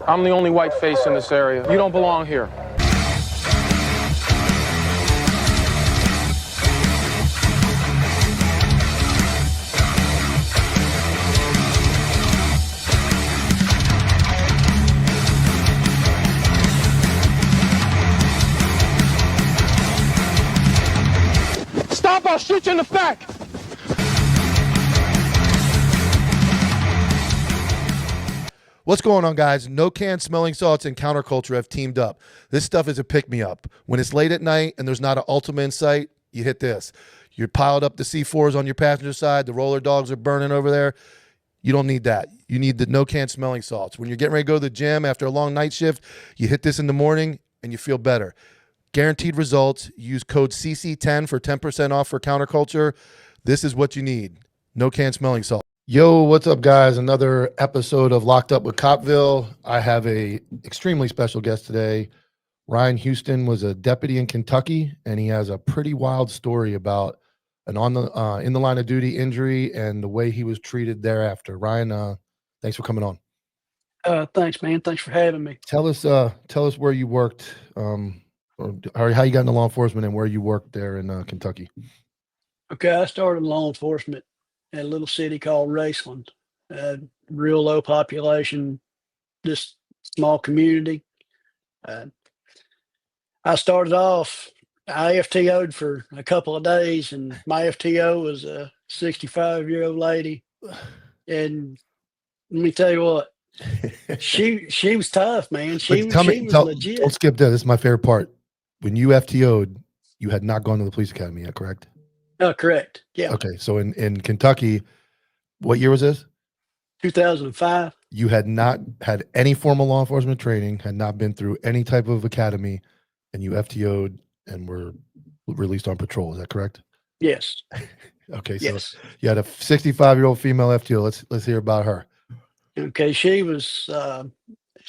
I'm the only white face in this area. You don't belong here. Stop, I'll shoot you in the back! What's going on, guys? No Can Smelling Salts and Counterculture have teamed up. This stuff is a pick-me-up. When it's late at night and there's not an Ultima in sight, you hit this. You're piled up the C4s on your passenger side. The roller dogs are burning over there. You don't need that. You need the No Can Smelling Salts. When you're getting ready to go to the gym after a long night shift, you hit this in the morning and you feel better. Guaranteed results. Use code CC10 for 10% off for Counterculture. This is what you need. No Can Smelling Salt. Yo, what's up, guys? Another episode of Locked Up with Copville. I have a extremely special guest today. Ryan Houston was a deputy in Kentucky, and he has a pretty wild story about an in the line of duty injury and the way he was treated thereafter. Ryan, thanks for coming on. Thanks, man. Thanks for having me. Tell us where you worked, or how you got into law enforcement and where you worked there in Kentucky. Okay, I started law enforcement in a little city called Raceland. Real low population, just small community. I started off, I FTO'd for a couple of days, and my FTO was a 65-year-old lady. And let me tell you what, she was tough, man. She was legit. Don't skip that. This is my favorite part. When you FTO'd, you had not gone to the police academy yet, correct? Oh, correct. Yeah. Okay. So in Kentucky, what year was this? 2005. You had not had any formal law enforcement training, had not been through any type of academy, and you FTO'd and were released on patrol. Is that correct? Yes. Okay. So yes. You had a 65-year-old female FTO. Let's hear about her. Okay. She was an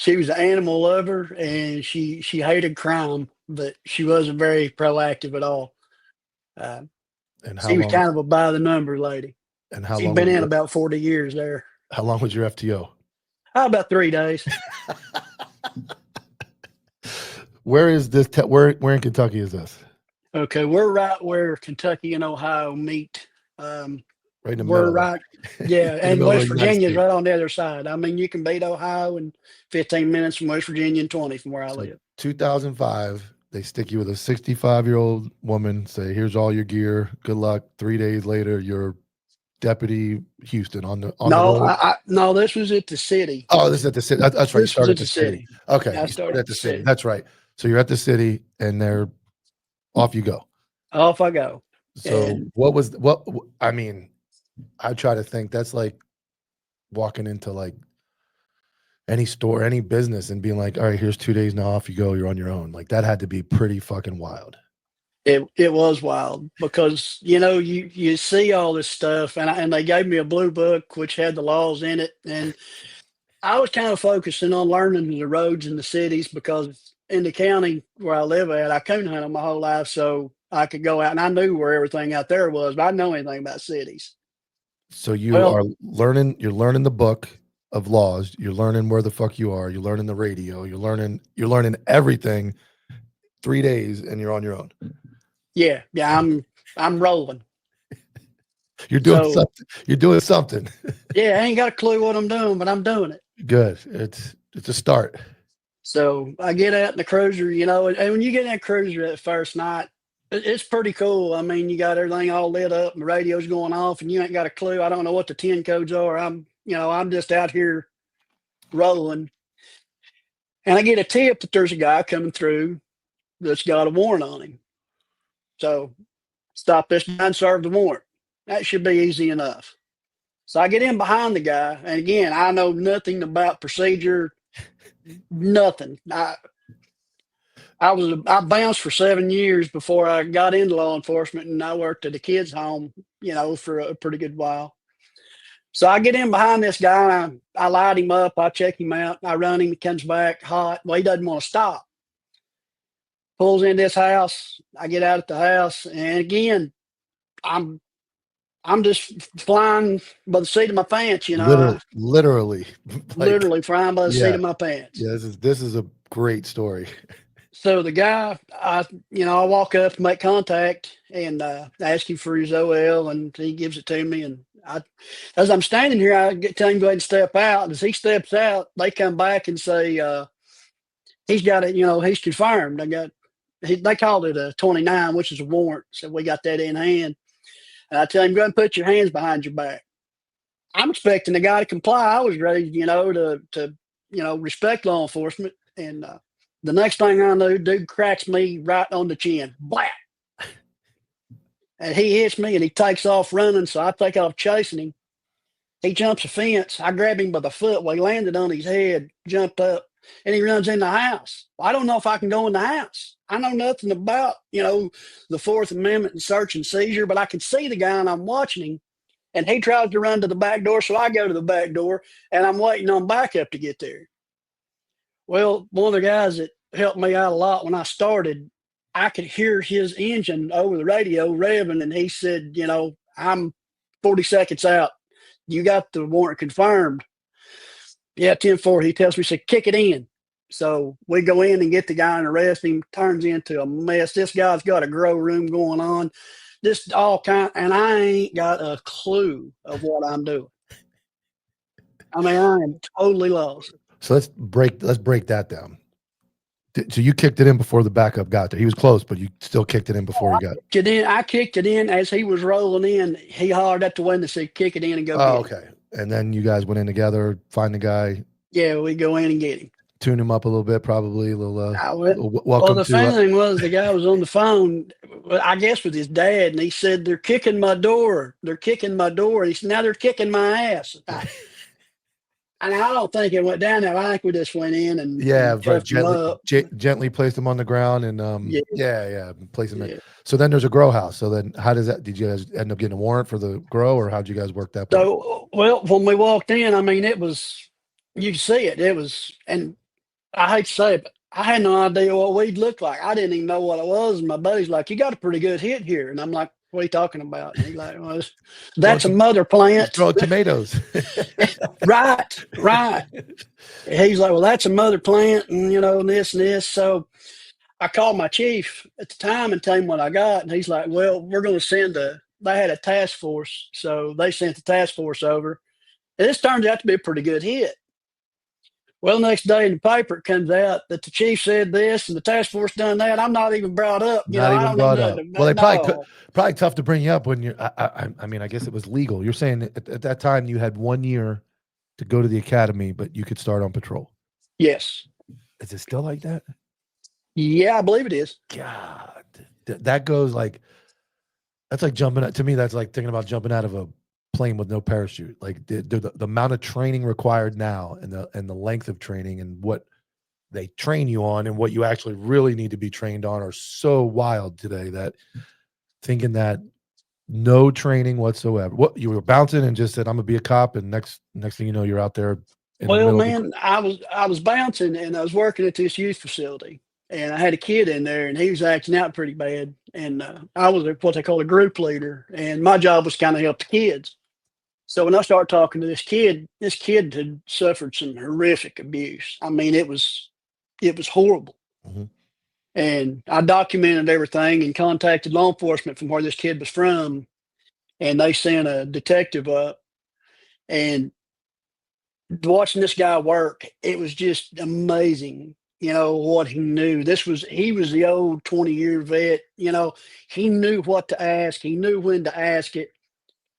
animal lover, and she hated crime, but she wasn't very proactive at all. And how she was long, kind of a by the number lady. And how She'd long? Been in about 40 years there. How long was your FTO? About 3 days. Where is this? Where in Kentucky is this? Okay, we're right where Kentucky and Ohio meet. Right in the we're middle. Right, yeah, and West Virginia's right on the other side. I mean, you can beat Ohio in 15 minutes from West Virginia and 20 from where I live. 2005. They stick you with a 65-year-old woman, say, here's all your gear. Good luck. 3 days later, you're Deputy Houston on the road. No, this was at the city. Oh, this is at the city. That's right. You started at the city. Okay. I started at the city. That's right. So you're at the city and off you go. Off I go. So I mean, I try to think that's like walking into like any store, any business and being like, all right, here's 2 days now, off you go, you're on your own. Like that had to be pretty fucking wild. It was wild because, you see all this stuff and they gave me a blue book, which had the laws in it. And I was kind of focusing on learning the roads in the cities because in the county where I live at, I coon hunted my whole life. So I could go out and I knew where everything out there was, but I didn't know anything about cities. So you're learning the book of laws. You're learning where the fuck you are. You're learning the radio. You're learning everything. 3 days and you're on your own. Yeah. I'm rolling. You're doing something. You're doing something. Yeah, I ain't got a clue what I'm doing, but I'm doing it. Good. It's a start. So I get out in the cruiser, and when you get in that cruiser that first night, it's pretty cool. I mean, you got everything all lit up and the radio's going off and you ain't got a clue. I don't know what the 10 codes are. I'm just out here rolling. And I get a tip that there's a guy coming through that's got a warrant on him. So stop this guy and serve the warrant. That should be easy enough. So I get in behind the guy. And again, I know nothing about procedure, nothing. I bounced for 7 years before I got into law enforcement, and I worked at a kid's home, for a pretty good while. So I get in behind this guy, I light him up, I check him out, I run him, he comes back hot. Well, he doesn't want to stop. Pulls in this house, I get out at the house, and again, I'm I'm just flying by the seat of my pants, Literally, like, literally flying by the seat yeah, of my pants. yeah. This is a great story. So the guy, I walk up to make contact and ask him for his OL, and he gives it to me. And as I'm standing here, tell him go ahead and step out. And as he steps out, they come back and say he's got it. He's confirmed. They called it a 29, which is a warrant. So we got that in hand. And I tell him, go ahead and put your hands behind your back. I'm expecting the guy to comply. I was ready, to respect law enforcement. And the next thing I know, dude cracks me right on the chin. Blah! And he hits me and he takes off running. So I take off chasing him. He jumps a fence. I grab him by the foot. We landed on his head, jumped up, and he runs in the house. Well, I don't know if I can go in the house. I know nothing about, the Fourth Amendment and search and seizure, but I can see the guy and I'm watching him. And he tries to run to the back door. So I go to the back door and I'm waiting on backup to get there. Well, one of the guys that helped me out a lot when I started, I could hear his engine over the radio revving, and he said, I'm 40 seconds out. You got the warrant confirmed. Yeah, 10-4. He tells me, he said, kick it in. So we go in and get the guy and arrest him. Turns into a mess. This guy's got a grow room going on. This all and I ain't got a clue of what I'm doing. I mean, I am totally lost. So let's break that down. So you kicked it in before the backup got there. He was close, but you still kicked it in before he got. I kicked it in as he was rolling in. He hollered at the window, said, "Kick it in and go." Oh, get okay. And then you guys went in together, find the guy. Yeah, we go in and get him. Tune him up a little bit, probably a little. Welcome well, the funny thing was the guy was on the phone, I guess, with his dad, and he said, "They're kicking my door. They're kicking my door." He said, "Now they're kicking my ass." And I don't think it went down there. I think we just went in and gently placed him on the ground and placed him in. So then there's a grow house. So then how does that? Did you guys end up getting a warrant for the grow, or how'd you guys work that? So when we walked in, I mean, it was, you could see it. It was, and I hate to say it, but I had no idea what weed looked like. I didn't even know what it was. And my buddy's like, "You got a pretty good hit here," and I'm like, "What are you talking about?" And he's like, "Well, that's a mother plant." Throw tomatoes. Right. He's like, "Well, that's a mother plant, and and this." So I called my chief at the time and told him what I got, and he's like, "Well, we're going to send they had a task force, so they sent the task force over. And this turned out to be a pretty good hit." Well, next day in the paper, it comes out that the chief said this and the task force done that. I'm not even brought up. Not even brought up. Well, they probably tough to bring you up when you're. I mean, I guess it was legal. You're saying at that time you had 1 year to go to the academy, but you could start on patrol. Yes. Is it still like that? Yeah, I believe it is. God, that goes like, that's like jumping out. To me, that's like thinking about jumping out of a plane with no parachute. Like the amount of training required now and the length of training and what they train you on and what you actually really need to be trained on are so wild today that thinking that no training whatsoever, what you were bouncing and just said, "I'm gonna be a cop," and next thing you know, you're out there. Well, man, I was bouncing and I was working at this youth facility, and I had a kid in there and he was acting out pretty bad, and I was what they call a group leader, and my job was kind of help the kids. So when I started talking to this kid had suffered some horrific abuse. I mean, it was horrible. Mm-hmm. And I documented everything and contacted law enforcement from where this kid was from, and they sent a detective up. And watching this guy work, it was just amazing. What he knew. He was the old 20-year vet. He knew what to ask. He knew when to ask it.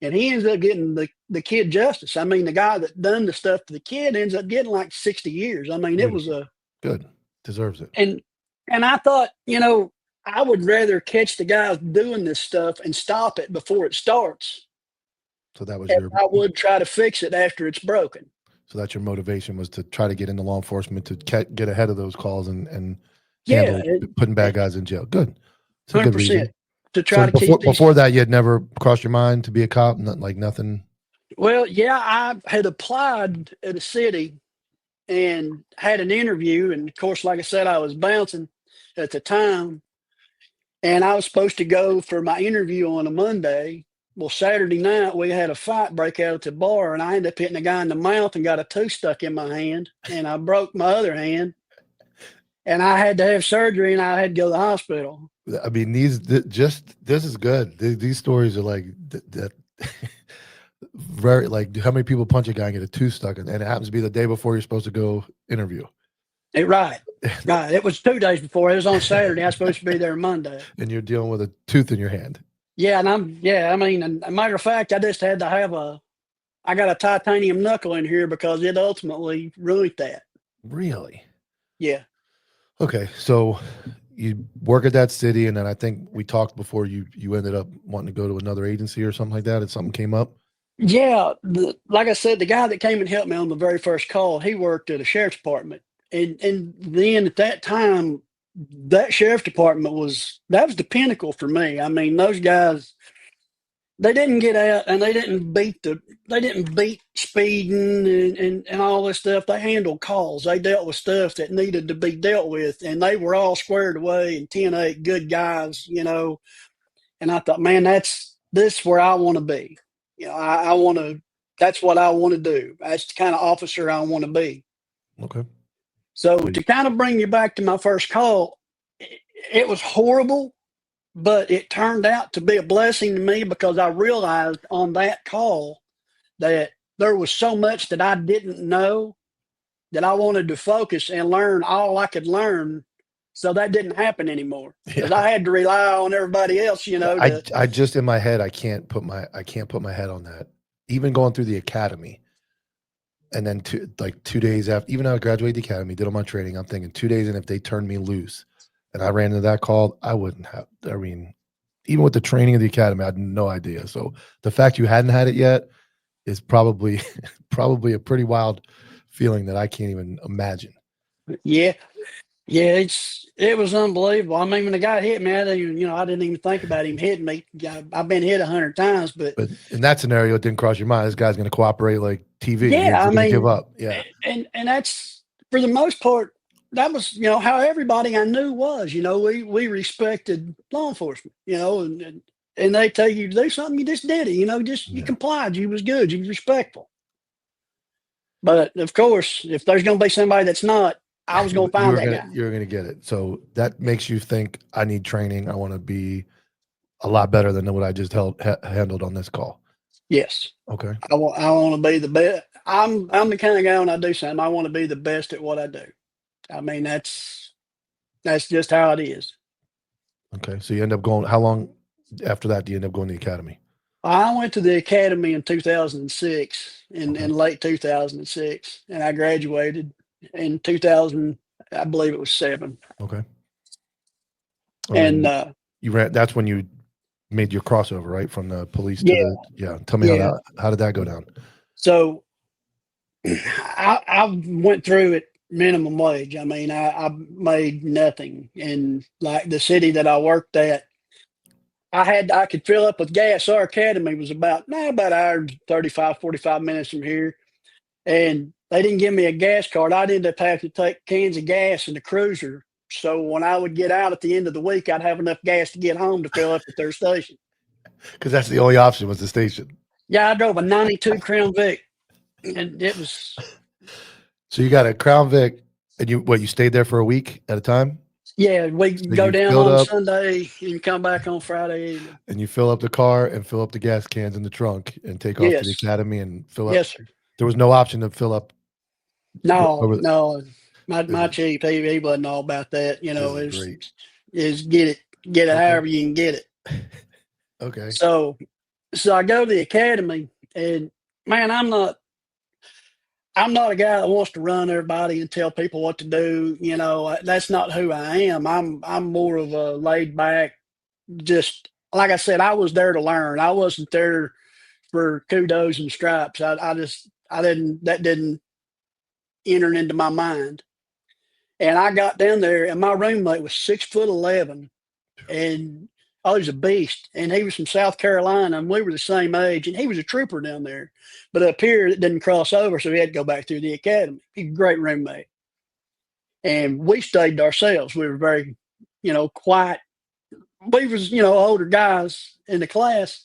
And he ends up getting the kid justice. I mean, the guy that done the stuff to the kid ends up getting like 60 years. I mean, Beautiful. It was good. Deserves it. And I thought, I would rather catch the guys doing this stuff and stop it before it starts. So that was I would try to fix it after it's broken. So that's your motivation, was to try to get into law enforcement, to get ahead of those calls and putting bad guys in jail. Good. It's a 100%. good reason. To try to keep before that, you had never crossed your mind to be a cop? Nothing? Well, yeah, I had applied at a city and had an interview. And of course, like I said, I was bouncing at the time. And I was supposed to go for my interview on a Monday. Well, Saturday night we had a fight break out at the bar, and I ended up hitting a guy in the mouth and got a tooth stuck in my hand, and I broke my other hand, and I had to have surgery, and I had to go to the hospital. I mean, this is good. These stories are like that. Very like how many people punch a guy and get a tooth stuck, and it happens to be the day before you're supposed to go interview. Right. It was 2 days before. It was on Saturday. I was supposed to be there Monday. And you're dealing with a tooth in your hand. Yeah, and I mean, and a matter of fact, I just had to have I got a titanium knuckle in here because it ultimately ruined that. Really? Yeah. Okay, so you work at that city, and then I think we talked before you ended up wanting to go to another agency or something like that, and something came up. Yeah. Like I said, the guy that came and helped me on the very first call, he worked at a sheriff's department. And then at that time, that sheriff's department was the pinnacle for me. I mean, those guys, they didn't get out and they didn't beat speeding and all this stuff. They handled calls. They dealt with stuff that needed to be dealt with, and they were all squared away and 10-8 good guys, you know. And I thought, man, this is where I want to be. You know, I want to. That's what I want to do. That's the kind of officer I want to be. Okay. So to kind of bring you back to my first call, it was horrible, but it turned out to be a blessing to me because I realized on that call that there was so much that I didn't know that I wanted to focus and learn all I could learn. So that didn't happen anymore because I had to rely on everybody else, you know. I just in my head, I can't put my head on that. Even going through the academy, and then 2 days after, even though I graduated the academy, did all my training, I'm thinking 2 days in, if they turned me loose and I ran into that call, I wouldn't have. I mean, even with the training of the academy, I had no idea. So the fact you hadn't had it yet is probably a pretty wild feeling that I can't even imagine. Yeah. Yeah, it was unbelievable. I mean, when the guy hit me, I didn't even think about him hitting me. I've been hit 100 times, but in that scenario, it didn't cross your mind. This guy's going to cooperate like TV. yeah, He's going to give up. Yeah, and that's for the most part. That was how everybody I knew was. We respected law enforcement. And they tell you to do something, you just did it. You complied. You was good. You was respectful. But of course, if there's going to be somebody that's not, I was going to find that guy. You're going to get it. So that makes you think, I need training. I want to be a lot better than what I just handled on this call. Yes. Okay. I want to be the best. I'm the kind of guy when I do something, I want to be the best at what I do. I mean, that's just how it is. Okay. So you end up going, how long after that do you end up going to the academy? I went to the academy in 2006, in late 2006, and I graduated in 2000. I believe it was 7. Okay. And that's when you made your crossover, right? From the police to tell me how did that go down? So I went through it minimum wage. I mean, I made nothing. And like the city that I worked at, I could fill up with gas. Our academy was about an hour and 35, 45 minutes from here. And they didn't give me a gas card. I'd end up having to take cans of gas in the cruiser. So when I would get out at the end of the week, I'd have enough gas to get home to fill up at their station. Because that's the only option, was the station. Yeah, I drove a 92 Crown Vic. And it was. So you got a Crown Vic, and you stayed there for a week at a time? Yeah, we go down on Sunday and come back on Friday evening. And you fill up the car and fill up the gas cans in the trunk and take off to the academy and fill up. Yes, sir. There was no option to fill up. No. My chief, he wasn't all about that. Is get it however you can get it. Okay. So I go to the academy, and man, I'm not a guy that wants to run everybody and tell people what to do. That's not who I am. I'm more of a laid back, just like I said, I was there to learn. I wasn't there for kudos and stripes. That didn't enter into my mind. And I got down there, and my roommate was 6'11", and he was a beast. And he was from South Carolina, and we were the same age. And he was a trooper down there, but up here it didn't cross over, so he had to go back through the academy. He's a great roommate, and we stayed to ourselves. We were very, quiet. We was older guys in the class,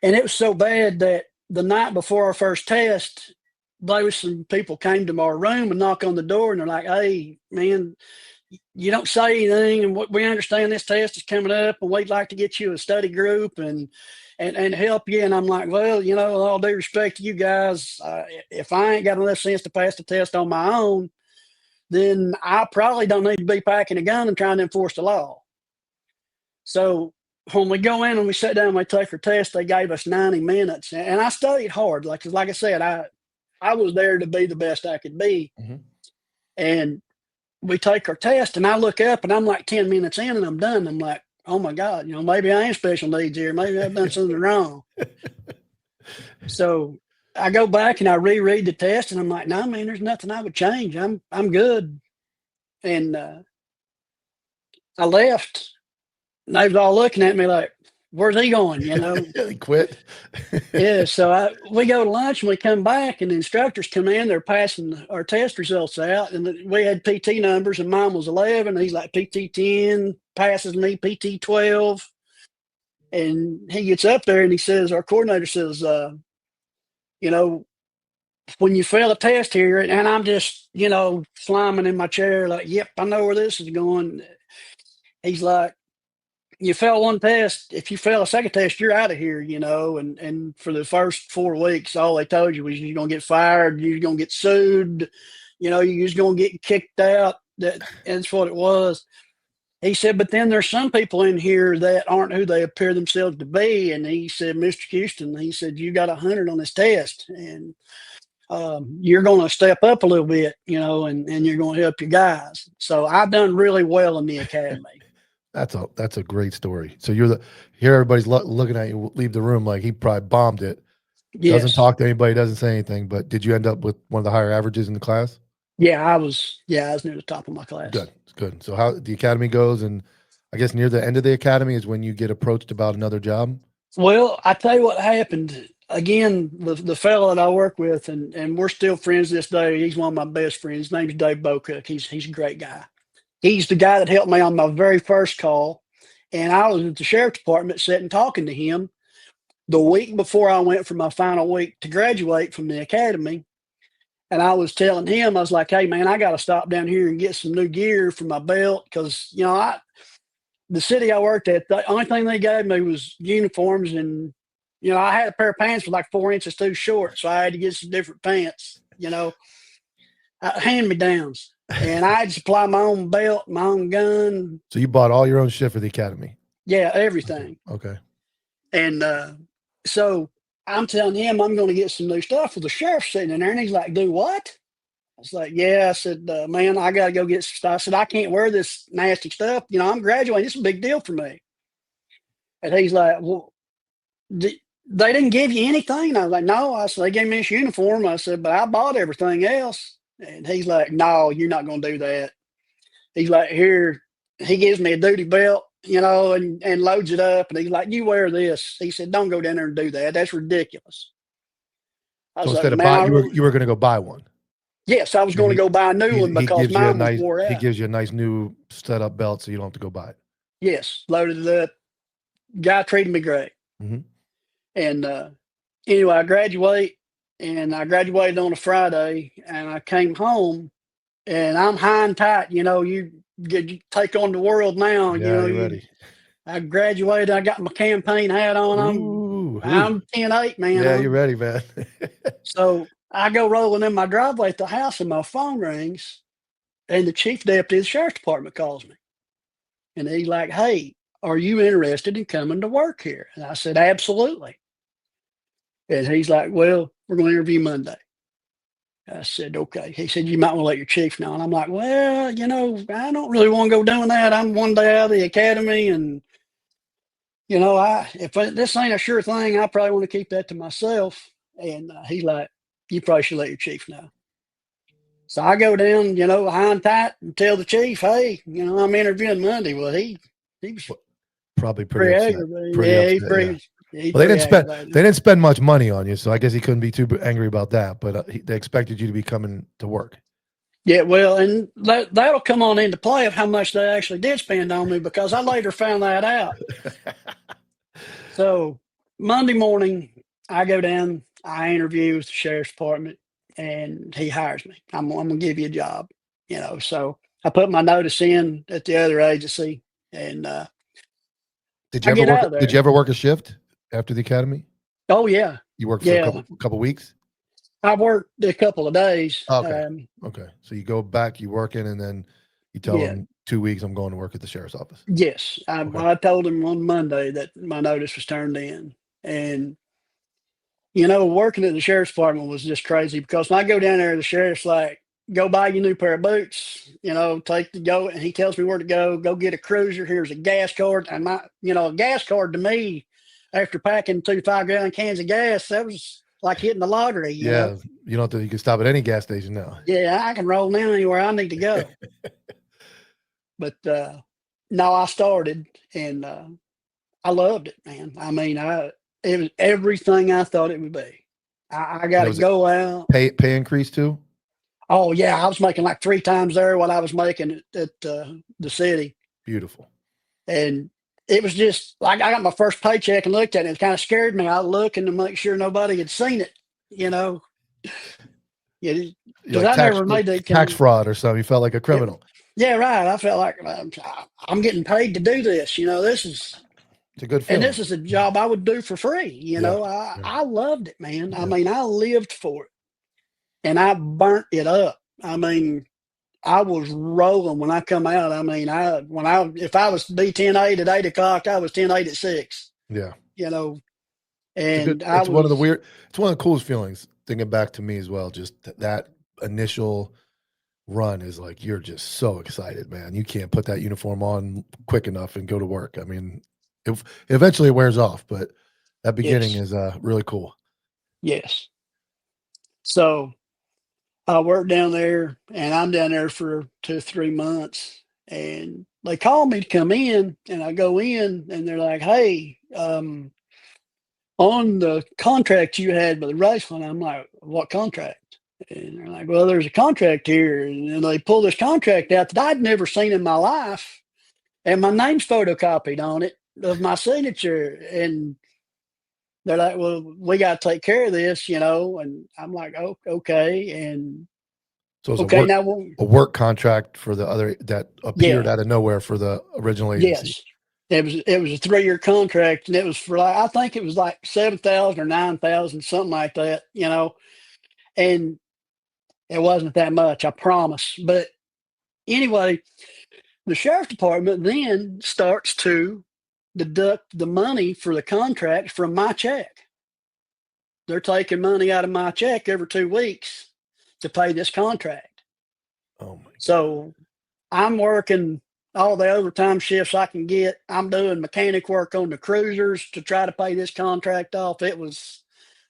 And it was so bad that the night before our first test, there was some people came to our room and knock on the door, and they're like, "Hey, man, you don't say anything, and we understand this test is coming up, and we'd like to get you a study group and help you." And I'm like, "Well, with all due respect to you guys, if I ain't got enough sense to pass the test on my own, then I probably don't need to be packing a gun and trying to enforce the law." So when we go in and we sit down and we take our test, they gave us 90 minutes, and I studied hard. Like I said, I was there to be the best I could be. Mm-hmm. And we take our test, and I look up, and I'm like 10 minutes in, and I'm done. I'm like, oh my God, maybe I am special needs here. Maybe I've done something wrong. So I go back and I reread the test, and I'm like, no, man, there's nothing I would change. I'm good. And I left, and they was all looking at me like, where's he going? He quit. Yeah. So we go to lunch, and we come back, and the instructors come in. They're passing our test results out, and we had PT numbers, and mine was 11. He's like PT 10, passes me PT 12, and he gets up there and he says, our coordinator says, when you fail a test here, and I'm just slumming in my chair like, yep, I know where this is going. He's like, you fail one test. If you fail a second test, you're out of here, and for the first 4 weeks, all they told you was you're going to get fired. You're going to get sued. You're just going to get kicked out. That's what it was. He said, but then there's some people in here that aren't who they appear themselves to be. And he said, Mr. Houston, he said, you got 100 on this test, and you're going to step up a little bit, and you're going to help your guys. So I've done really well in the academy. That's a great story. So here everybody's looking at you leave the room like he probably bombed it. Yes. Doesn't talk to anybody, doesn't say anything. But did you end up with one of the higher averages in the class? Yeah, I was near the top of my class. Good. So how the academy goes, and I guess near the end of the academy is when you get approached about another job? Well, I tell you what happened. Again, the fellow that I work with, and we're still friends this day. He's one of my best friends. His name's Dave Bocook. He's a great guy. He's the guy that helped me on my very first call. And I was at the sheriff's department sitting talking to him the week before I went for my final week to graduate from the academy. And I was telling him, I was like, hey, man, I got to stop down here and get some new gear for my belt. Because, the city I worked at, the only thing they gave me was uniforms. And, I had a pair of pants with like 4 inches too short. So I had to get some different pants, hand-me-downs. And I had to supply my own belt, my own gun. So you bought all your own shit for the academy? Yeah, everything. Okay. And so I'm telling him I'm going to get some new stuff. Well, the sheriff's sitting in there, and he's like, do what? I was like, yeah. I said, man, I got to go get some stuff. I said, I can't wear this nasty stuff. I'm graduating. It's a big deal for me. And he's like, well, they didn't give you anything? I was like, no. I said, they gave me this uniform. I said, but I bought everything else. And he's like, no, you're not going to do that. He's like, here, he gives me a duty belt, and loads it up. And he's like, you wear this. He said, don't go down there and do that. That's ridiculous. So instead of buying, you were going to go buy one? Yes, I was going to go buy a new one because mine was wore out. He gives you a nice new set-up belt so you don't have to go buy it. Yes, loaded it up. Guy treated me great. Mm-hmm. And anyway, I graduated on a Friday, and I came home, and I'm high and tight. You take on the world now. Yeah, you're ready. I graduated. I got my campaign hat on. I'm 10-8, man. Yeah, you're ready, man. So I go rolling in my driveway at the house, and my phone rings, and the chief deputy of the sheriff's department calls me. And he's like, hey, are you interested in coming to work here? And I said, absolutely. And he's like, well, we're going to interview Monday. I said, okay. He said, you might want to let your chief know. And I'm like, well, I don't really want to go doing that. I'm one day out of the academy. And, if this ain't a sure thing, I probably want to keep that to myself. And he's like, you probably should let your chief know. So I go down, high and tight, and tell the chief, hey, I'm interviewing Monday. Well, he was probably pretty upset. Aggravated. Well, they didn't spend much money on you, so I guess he couldn't be too angry about that. But they expected you to be coming to work. Yeah, well, and that'll come on into play of how much they actually did spend on me, because I later found that out. So Monday morning, I go down, I interview with the sheriff's department, and he hires me. I'm gonna give you a job, So I put my notice in at the other agency, and Did you I ever get work? out of Did you there. ever work a shift after the academy? Oh yeah, You worked for a yeah. couple weeks. I worked a couple of days. Okay. Okay. So you go back, you work in, and then you tell Yeah, them 2 weeks I'm going to work at the sheriff's office. yes. Okay. I told him on Monday that my notice was turned in, and working at the sheriff's department was just crazy because when I go down there, the sheriff's like, go buy you a new pair of boots, go. And he tells me where to go get a cruiser. Here's a gas card. And a gas card to me, after packing 2 5-gallon cans of gas, that was like hitting the lottery. Yeah. You don't. You can stop at any gas station now. Yeah, I can roll down anywhere I need to go. But no, I started and I loved it, man. I mean, it was everything I thought it would be. I got And it to was go out. pay increase too. Oh yeah, I was making like 3 times there what I was making at the city, Beautiful. and it was just like I got my first paycheck and looked at it. It kind of scared me. I was looking to make sure nobody had seen it, you know. Yeah, You're because like I never made like that tax fraud or something. You felt like a criminal. Yeah, right. I felt like I'm getting paid to do this. It's a good And feeling. this is a job I would do for free. Yeah. I loved it, man. I Yeah. mean, I lived for it, and I burnt it up. I mean, I was rolling when I come out. I mean, if I was to be 10-8 at 8 o'clock, I was 10-8 at 6. Yeah. You know, It's a good. and I It's one of the was weird. It's one of the coolest feelings. Thinking back to me as well, just that initial run is like you're just so excited, man. You can't put that uniform on quick enough and go to work. I mean, eventually it wears off, but that beginning yes, is really cool. yes. So I worked down there, and I'm down there for 2 3 months, and they called me to come in, and I go in, and they're like, "Hey, on the contract you had with the race one," I'm like, "What contract?" And they're like, "Well, there's a contract here." And then they pull this contract out that I'd never seen in my life. And my name's photocopied on it of my signature. And they're like, "Well, we got to take care of this." And I'm like, "Oh, okay." And So it's okay, now, well, a work contract for the other that appeared yeah, out of nowhere for the original agency. yes. It was a 3-year contract, and it was for like I think it was like 7,000 or 9,000, something like that. And it wasn't that much, I promise. But anyway, the sheriff's department then starts to deduct the money for the contract from my check. They're taking money out of my check every 2 weeks to pay this contract. Oh my God. So I'm working all the overtime shifts I can get. I'm doing mechanic work on the cruisers to try to pay this contract off. It was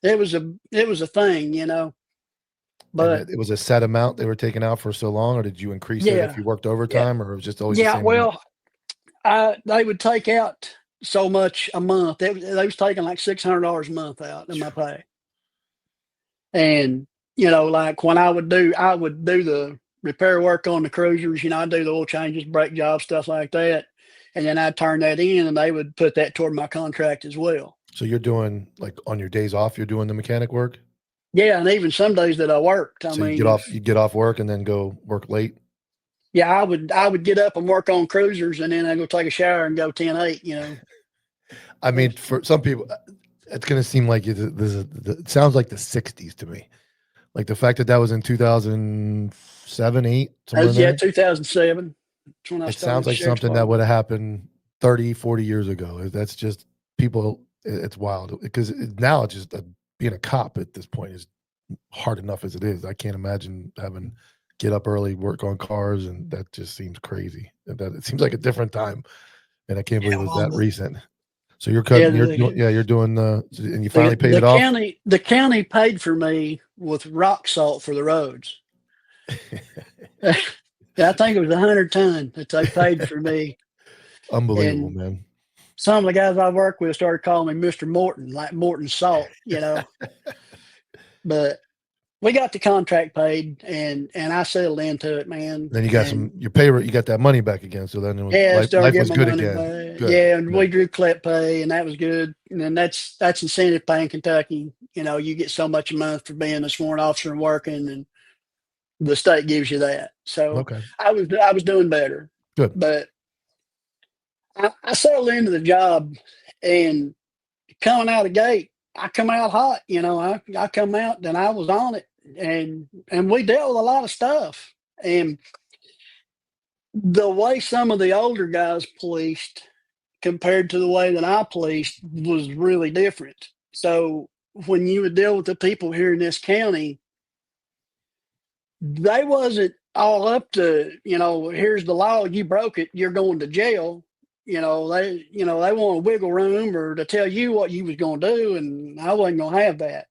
a thing. And But it was a set amount they were taking out for so long, or did you increase it if yeah, you worked yeah, overtime, or it was just always the yeah. same amount? Well, they would take out so much a month. They was taking like $600 a month out of my pay. And like when I would do the repair work on the cruisers. I'd do the oil changes, brake jobs, stuff like that, and then I'd turn that in, and they would put that toward my contract as well. So you're doing like on your days off, you're doing the mechanic work. Yeah, and even some days that I worked. I So mean, you get off work and then go work late. yeah, I would get up and work on cruisers, and then I'd go take a shower and go 10-8. I mean, for some people, it's going to seem like it sounds like the 60s to me. Like the fact that was in 2007, 8, somewhere in Yeah, there. 2007. That's when I It started sounds the like sheriff's something that department. would have happened 30, 40 years ago. That's just people. It's wild because now it's just being a cop at this point is hard enough as it is. I can't imagine having get up early, work on cars, and that just seems crazy. That it seems like a different time, and I can't believe it was Well, that recent. So you're yeah, cutting, you're doing and you finally paid the it off. county paid for me with rock salt for the roads. Yeah, I think it was 100 ton that they paid for me. Unbelievable, And man. some of the guys I work with started calling me Mr. Morton, like Morton Salt. But we got the contract paid, and I settled into it, man. Then you got your pay rate, you got that money back again. So then Yeah, started life was getting my good money again. back. Good. Yeah, and Good. we drew clip pay, and that was good. And then that's incentive pay in Kentucky. You know, you get so much a month for being a sworn officer and working, and the state gives you that. So Okay. I was doing better. Good. But I settled into the job, and coming out of the gate, I come out hot. You know, I come out and I was on it, and we dealt with a lot of stuff. And the way some of the older guys policed compared to the way that I policed was really different. So when you would deal with the people here in this county, they wasn't all up to, you know, here's the law, you broke it, you're going to jail. They want a wiggle room or to tell you what you was going to do, and I wasn't going to have that.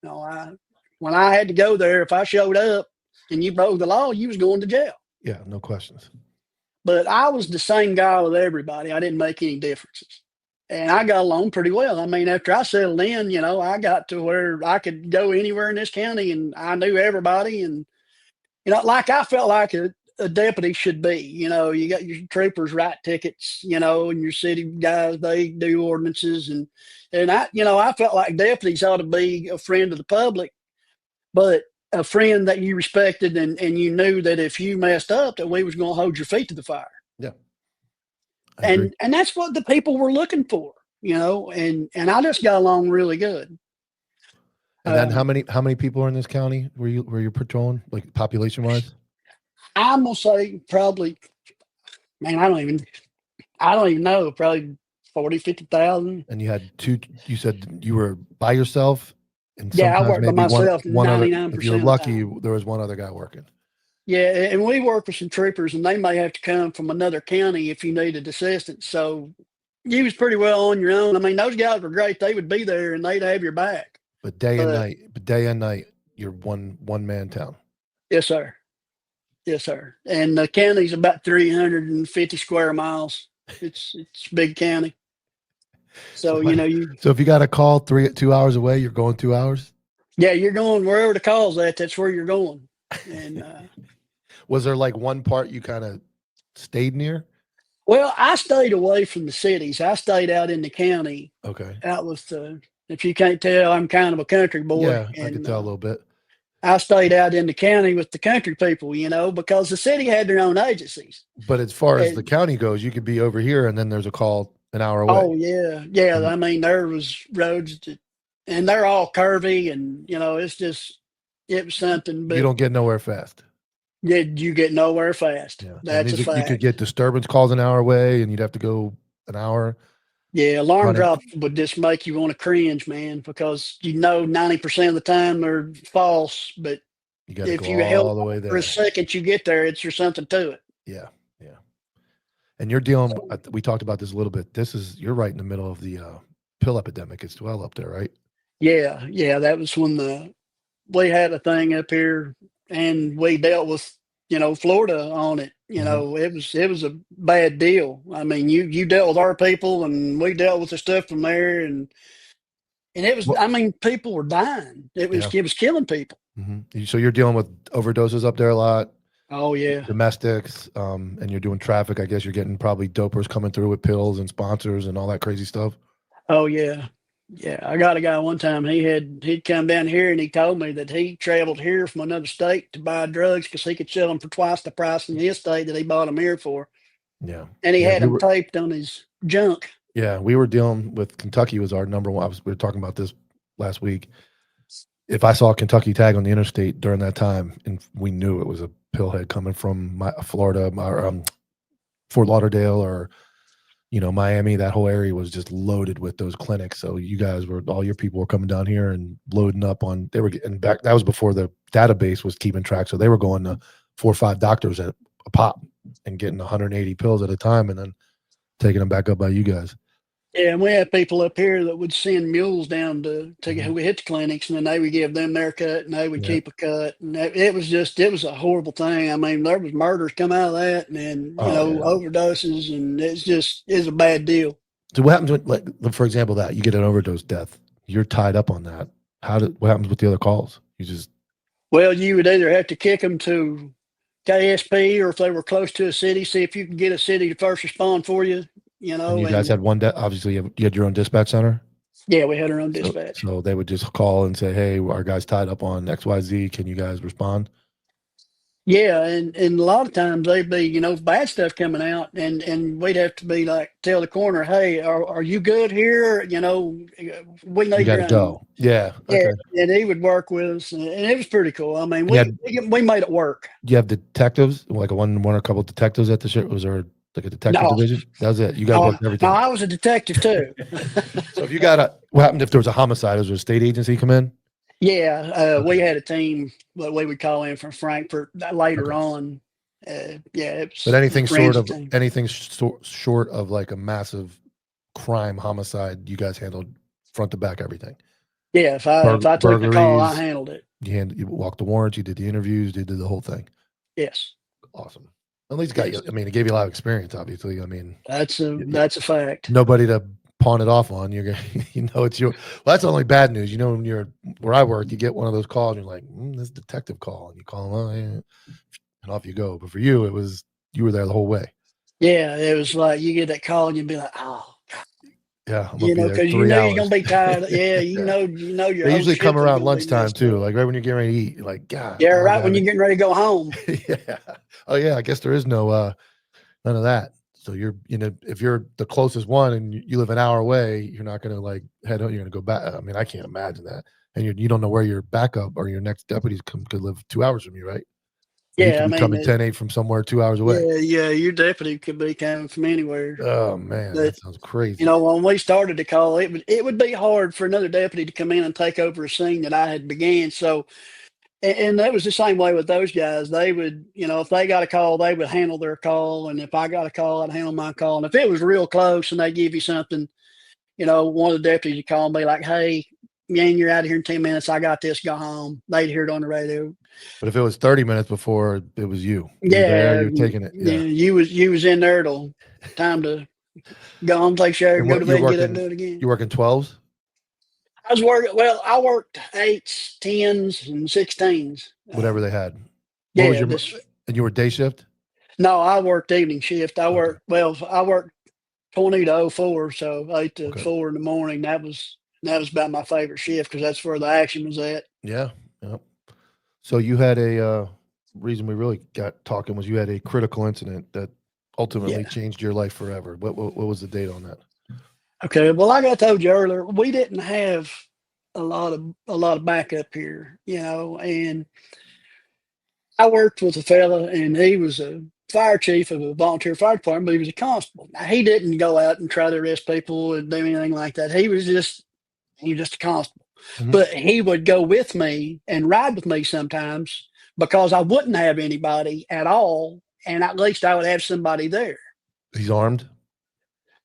You know, when I had to go there, if I showed up and you broke the law, you was going to jail. Yeah, no questions. But I was the same guy with everybody. I didn't make any differences. And I got along pretty well. I mean, after I settled in, you know, I got to where I could go anywhere in this county and I knew everybody. And, you know, like I felt like a deputy should be. You know, you got your troopers write tickets, you know, and your city guys, they do ordinances. And I felt like deputies ought to be a friend of the public, but a friend that you respected and you knew that if you messed up, that we was going to hold your feet to the fire. Yeah. And that's what the people were looking for, you know, and I just got along really good. And then how many people are in this county were you patrolling, like population wise? I'm gonna say probably, man, I don't even know, probably 40, 50,000. And you had you said you were by yourself, and Yeah, I sometimes worked by maybe myself one other. 99% If you're of the lucky, time. there was one other guy working. Yeah, and we work with some troopers, and they may have to come from another county if you needed assistance. So you was pretty well on your own. I mean, those guys were great. They would be there and they'd have your back. But day and night, you're one man town. Yes, sir. Yes, sir. And the county's about 350 square miles. It's a big county. So you know So if you got a call 2 hours away, you're going 2 hours. Yeah, you're going wherever the call's at. That's where you're going. And was there like one part you kind of stayed near? well, I stayed away from the cities. I stayed out in the county. Okay. Out with if you can't tell, I'm kind of a country boy. Yeah, and, I can tell a little bit. I stayed out in the county with the country people, you know, because the city had their own agencies. But as far as the county goes, you could be over here and then there's a call an hour away. Oh, yeah. Yeah. I mean, there was roads and they're all curvy and, you know, it was something. But you don't get nowhere fast. Yeah, you get nowhere fast. Yeah. That's a fact. You could get disturbance calls an hour away and you'd have to go an hour. Yeah, alarm drops would just make you want to cringe, man, because 90% of the time they're false. But if you help all the way there for a second, you get there, there's something to it. Yeah, yeah. And you're dealing. We talked about this a little bit. You're right in the middle of the pill epidemic as well up there, right? Yeah, yeah. That was when we had a thing up here, and we dealt with Florida on it. You know, it was a bad deal. I mean, you dealt with our people, and we dealt with the stuff from there, and it was. I mean, people were dying. It was killing people. So you're dealing with overdoses up there a lot. Oh yeah, domestics, and you're doing traffic. I guess you're getting probably dopers coming through with pills and sponsors and all that crazy stuff. Oh yeah, yeah. I got a guy one time. He'd come down here and he told me that he traveled here from another state to buy drugs because he could sell them for twice the price in his state that he bought them here for. Yeah, and he had them taped on his junk. Yeah, we were dealing with Kentucky was our number one. We were talking about this last week. If I saw a Kentucky tag on the interstate during that time, and we knew it was a pillhead coming from Florida, Fort Lauderdale, or Miami, that whole area was just loaded with those clinics. So all your people were coming down here and loading up on. They were getting back. That was before the database was keeping track. So they were going to 4 or 5 doctors at a pop and getting 180 pills at a time, and then taking them back up by you guys. Yeah, and we had people up here that would send mules down to hit the clinics, and then they would give them their cut, and they would keep a cut. And it was a horrible thing. I mean, there was murders come out of that, and overdoses, and it's a bad deal. So what happens when, like, for example, that you get an overdose death, you're tied up on that. What happens with the other calls? You just Well, you would either have to kick them to KSP, or if they were close to a city, see if you can get a city to first respond for you. And you guys had one. Obviously, you had your own dispatch center. Yeah, we had our own So, dispatch. so they would just call and say, "Hey, our guy's tied up on XYZ. Can you guys respond?" Yeah, and a lot of times they'd be, bad stuff coming out, and we'd have to be like, tell the coroner, hey, are you good here? We You need got your to go. Yeah. Yeah, Okay. and he would work with us, and it was pretty cool. I mean, And we made it work. you have detectives, like one or a couple of detectives at the ship. Was there like a detective No, division? That was it. You guys no, worked no, everything. I was a detective too. So if you got what happened if there was a homicide? Was there a state agency come in? Yeah, we Okay. had a team that we would call in from Frankfurt later Okay. on. Yeah, it But was a forensic team. anything short of like a massive crime homicide, you guys handled front to back everything. Yeah, if I took the call, I Burglaries, handled it. you walked the warrants, you did the interviews, you did the whole thing. Yes, Awesome. At least got you. I mean, it gave you a lot of experience. Obviously, I mean, that's a fact. nobody to pawn it off on. You're gonna, it's your. Well, that's only bad news. When you're where I work, you get one of those calls. And you're like, this detective call, and you call them, oh, yeah, and off you go. But for you, you were there the whole way. Yeah, it was like you get that call and you'd be like, oh, Yeah, I'm gonna be there because 3 hours. you're gonna be tired. Yeah, Yeah. your They whole usually shift come is around gonna be lunchtime messed too, up. like right when you're getting ready to eat. You're like, God, Yeah, dog, right when you're getting ready to go home. yeah. Oh yeah, I guess there is no none of that. So if you're the closest one and you live an hour away, you're not gonna like head home. You're gonna go back. I mean, I can't imagine that. And you don't know where your backup or your next deputies could live 2 hours from you, right? Or you Yeah, could I be mean, coming 10-8 from somewhere 2 hours away. yeah, your deputy could be coming from anywhere. Oh man, But that sounds crazy. when we started the call, it would be hard for another deputy to come in and take over a scene that I had began. So, and that was the same way with those guys. They would, if they got a call, they would handle their call, and if I got a call, I'd handle my call. And if it was real close and they give you something, one of the deputies would call and be like, "Hey, man, you're out of here in 10 minutes. I got this. Go home." They'd hear it on the radio. But if it was 30 minutes before, it was you. You were there. Yeah, You were taking it. yeah, Yeah. you was in there till time to go home, take a shower, And go to what bed, and get up and do it again. you working 12s? I was working. Well, I worked 8s, 10s, and 16s. Whatever they had. What was Yeah, your and you were day shift? no, I worked evening shift. Okay. I worked 20 to 04, so 8 to Okay. 4 in the morning. That was about my favorite shift because that's where the action was at. Yeah. Yep. So you had a reason we really got talking was you had a critical incident that ultimately Yeah. changed your life forever. What was the date on that? Okay. Well, like I told you earlier, we didn't have a lot of backup here, and I worked with a fella, and he was a fire chief of a volunteer fire department, but he was a constable. Now, he didn't go out and try to arrest people and do anything like that. He was just a constable. Mhm. But he would go with me and ride with me sometimes because I wouldn't have anybody at all, and at least I would have somebody there. He's armed.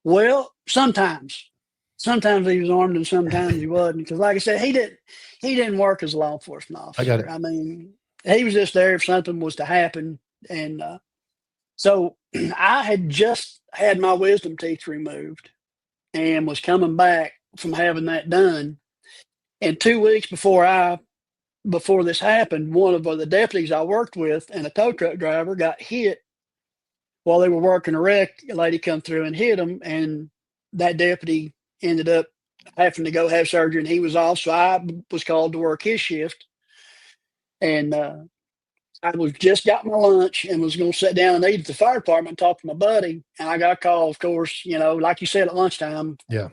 Well, sometimes he was armed and sometimes he wasn't. Because, like I said, he didn't work as a law enforcement I got officer. it. I mean, he was just there if something was to happen. And so I had just had my wisdom teeth removed and was coming back from having that done. And 2 weeks before this happened, one of the deputies I worked with and a tow truck driver got hit while they were working a wreck. A lady come through and hit him, and that deputy ended up having to go have surgery, and he was off. So I was called to work his shift, and I was just got my lunch and was going to sit down and eat at the fire department and talk to my buddy. And I got a call, of course, like you said, at lunchtime. Yeah.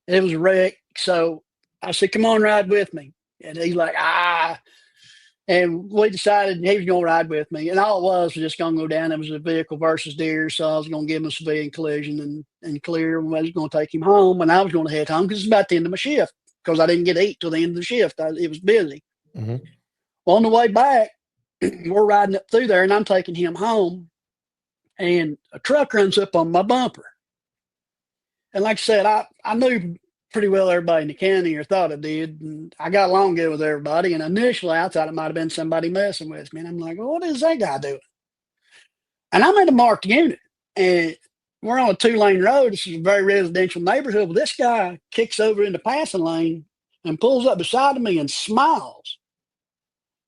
It was a wreck. So I said, "Come on, ride with me." And he's like, "Ah." And we decided he was going to ride with me. And all it was just going to go down. It was a vehicle versus deer. So I was going to give him a civilian collision and clear. And I was going to take him home. And I was going to head home because it's about the end of my shift because I didn't get to eat till the end of the shift. It was busy. Mm-hmm. Well, on the way back, we're riding up through there and I'm taking him home. And a truck runs up on my bumper. And like I said, I knew pretty well everybody in the county, or thought I did. And I got along good with everybody. And initially, I thought it might have been somebody messing with me. And I'm like, well, what is that guy doing? And I'm in a marked unit, and we're on a 2-lane road. This is a very residential neighborhood. Well, this guy kicks over in the passing lane and pulls up beside of me and smiles.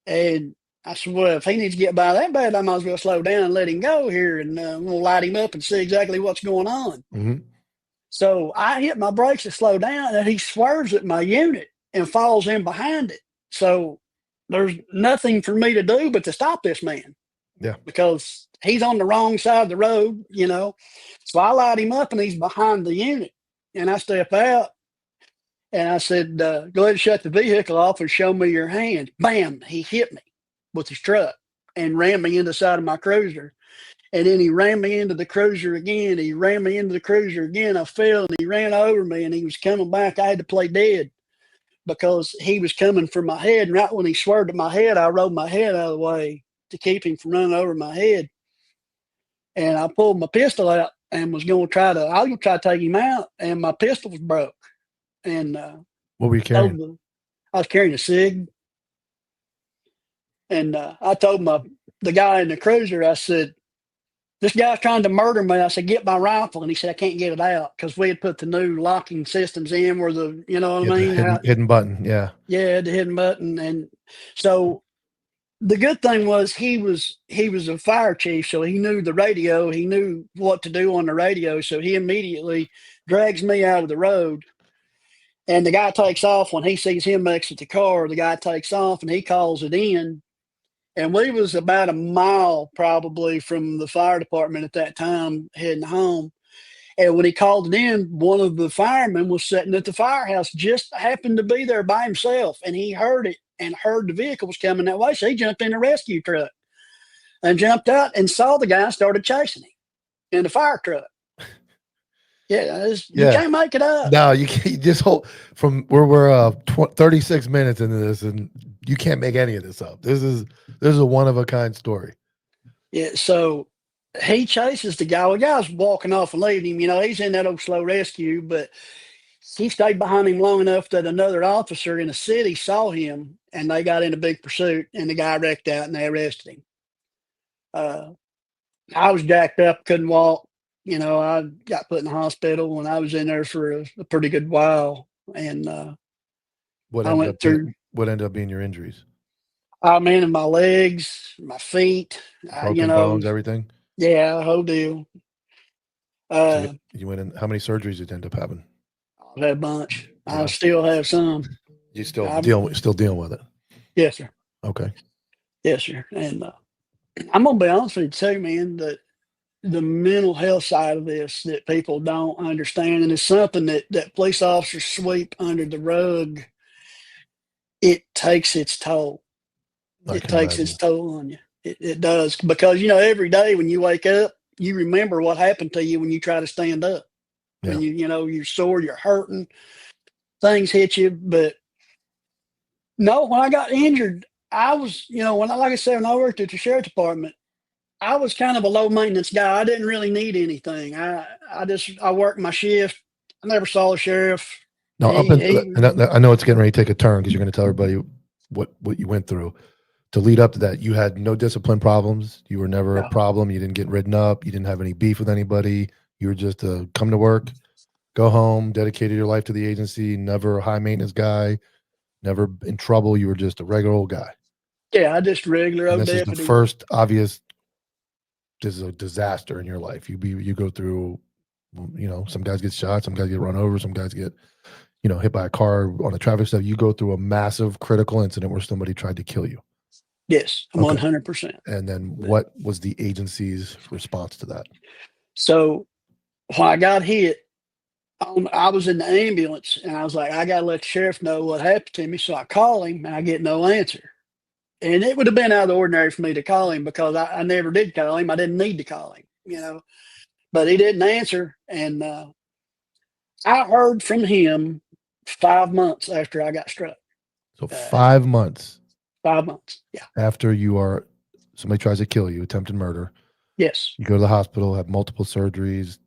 And I said, well, if he needs to get by that bad, I might as well slow down and let him go here, and we'll light him up and see exactly what's going on. Mm-hmm. So I hit my brakes to slow down, and he swerves at my unit and falls in behind it. So there's nothing for me to do but to stop this man. Yeah. Because he's on the wrong side of the road, you know. So I light him up, and he's behind the unit. And I step out, and I said, go ahead and shut the vehicle off and show me your hand. Bam, he hit me with his truck and rammed me into the side of my cruiser. And then he rammed me into the cruiser again. He rammed me into the cruiser again. I fell, and he ran over me, and he was coming back. I had to play dead because he was coming for my head. And right when he swerved at my head, I rolled my head out of the way to keep him from running over my head. And I pulled my pistol out and was going to try to take him out, and my pistol was broke. And What were you carrying? I was carrying a cig. And I told the guy in the cruiser, I said, this guy's trying to murder me. I said, get my rifle. And he said, I can't get it out because we had put the new locking systems in where you know what I mean? Hidden button. Yeah. Yeah, the hidden button. And so the good thing was he was a fire chief, so he knew the radio. He knew what to do on the radio. So he immediately drags me out of the road. And the guy takes off. When he sees him exit the car, the guy takes off and he calls it in. And we was about a mile probably from the fire department at that time heading home. And when he called it in, one of the firemen was sitting at the firehouse, just happened to be there by himself. And he heard it and heard the vehicle was coming that way. So he jumped in the rescue truck and jumped out and saw the guy and started chasing him in the fire truck. Yeah, you can't make it up. No, you can't. You just hold from we're 36 minutes into this, and you can't make any of this up. This is a one of a kind story. Yeah, so he chases the guy. Well, the guy's walking off and leaving him. You know, he's in that old slow rescue, but he stayed behind him long enough that another officer in the city saw him, and they got in a big pursuit, and the guy wrecked out, and they arrested him. I was jacked up, couldn't walk. You know, I got put in the hospital, and I was in there for a pretty good while. And What I went through. What ended up being your injuries? I mean, in my legs, my feet, Broken bones, everything. Yeah, the whole deal. So you went in. How many surgeries did you end up having? I've had a bunch. Yeah. I still have some. You still dealing with it? Yes, sir. Okay. Yes, sir. And I'm gonna be honest with you too, man. That the mental health side of this that people don't understand, and it's something that police officers sweep under the rug. It takes its toll. It takes its toll on you. It does, because you know every day when you wake up, you remember what happened to you when you try to stand up. Yeah. When you know you're sore, you're hurting, things hit you. But no, when I got injured, I was, like I said, when I worked at the sheriff department, I was kind of a low maintenance guy. I didn't really need anything. I worked my shift. I never saw a sheriff. No, I know it's getting ready to take a turn because you're going to tell everybody what you went through. To lead up to that, you had no discipline problems. You were never a problem. You didn't get ridden up. You didn't have any beef with anybody. You were just come to work, go home, dedicated your life to the agency, never a high maintenance guy, never in trouble. You were just a regular old guy. Yeah, I just regular old deputy. This is the first obvious. This is a disaster in your life. You go through, some guys get shot, some guys get run over, some guys get, hit by a car on a traffic stop. You go through a massive critical incident where somebody tried to kill you. Yes, 100%. And then what was the agency's response to that? So when I got hit, I was in the ambulance, and I was like, I got to let the sheriff know what happened to me. So I call him, and I get no answer. And it would have been out of the ordinary for me to call him because I never did call him. I didn't need to call him, but he didn't answer. And I heard from him 5 months after I got struck. So 5 months. 5 months. Yeah. After somebody tries to kill you, attempted murder. Yes. You go to the hospital, have multiple surgeries.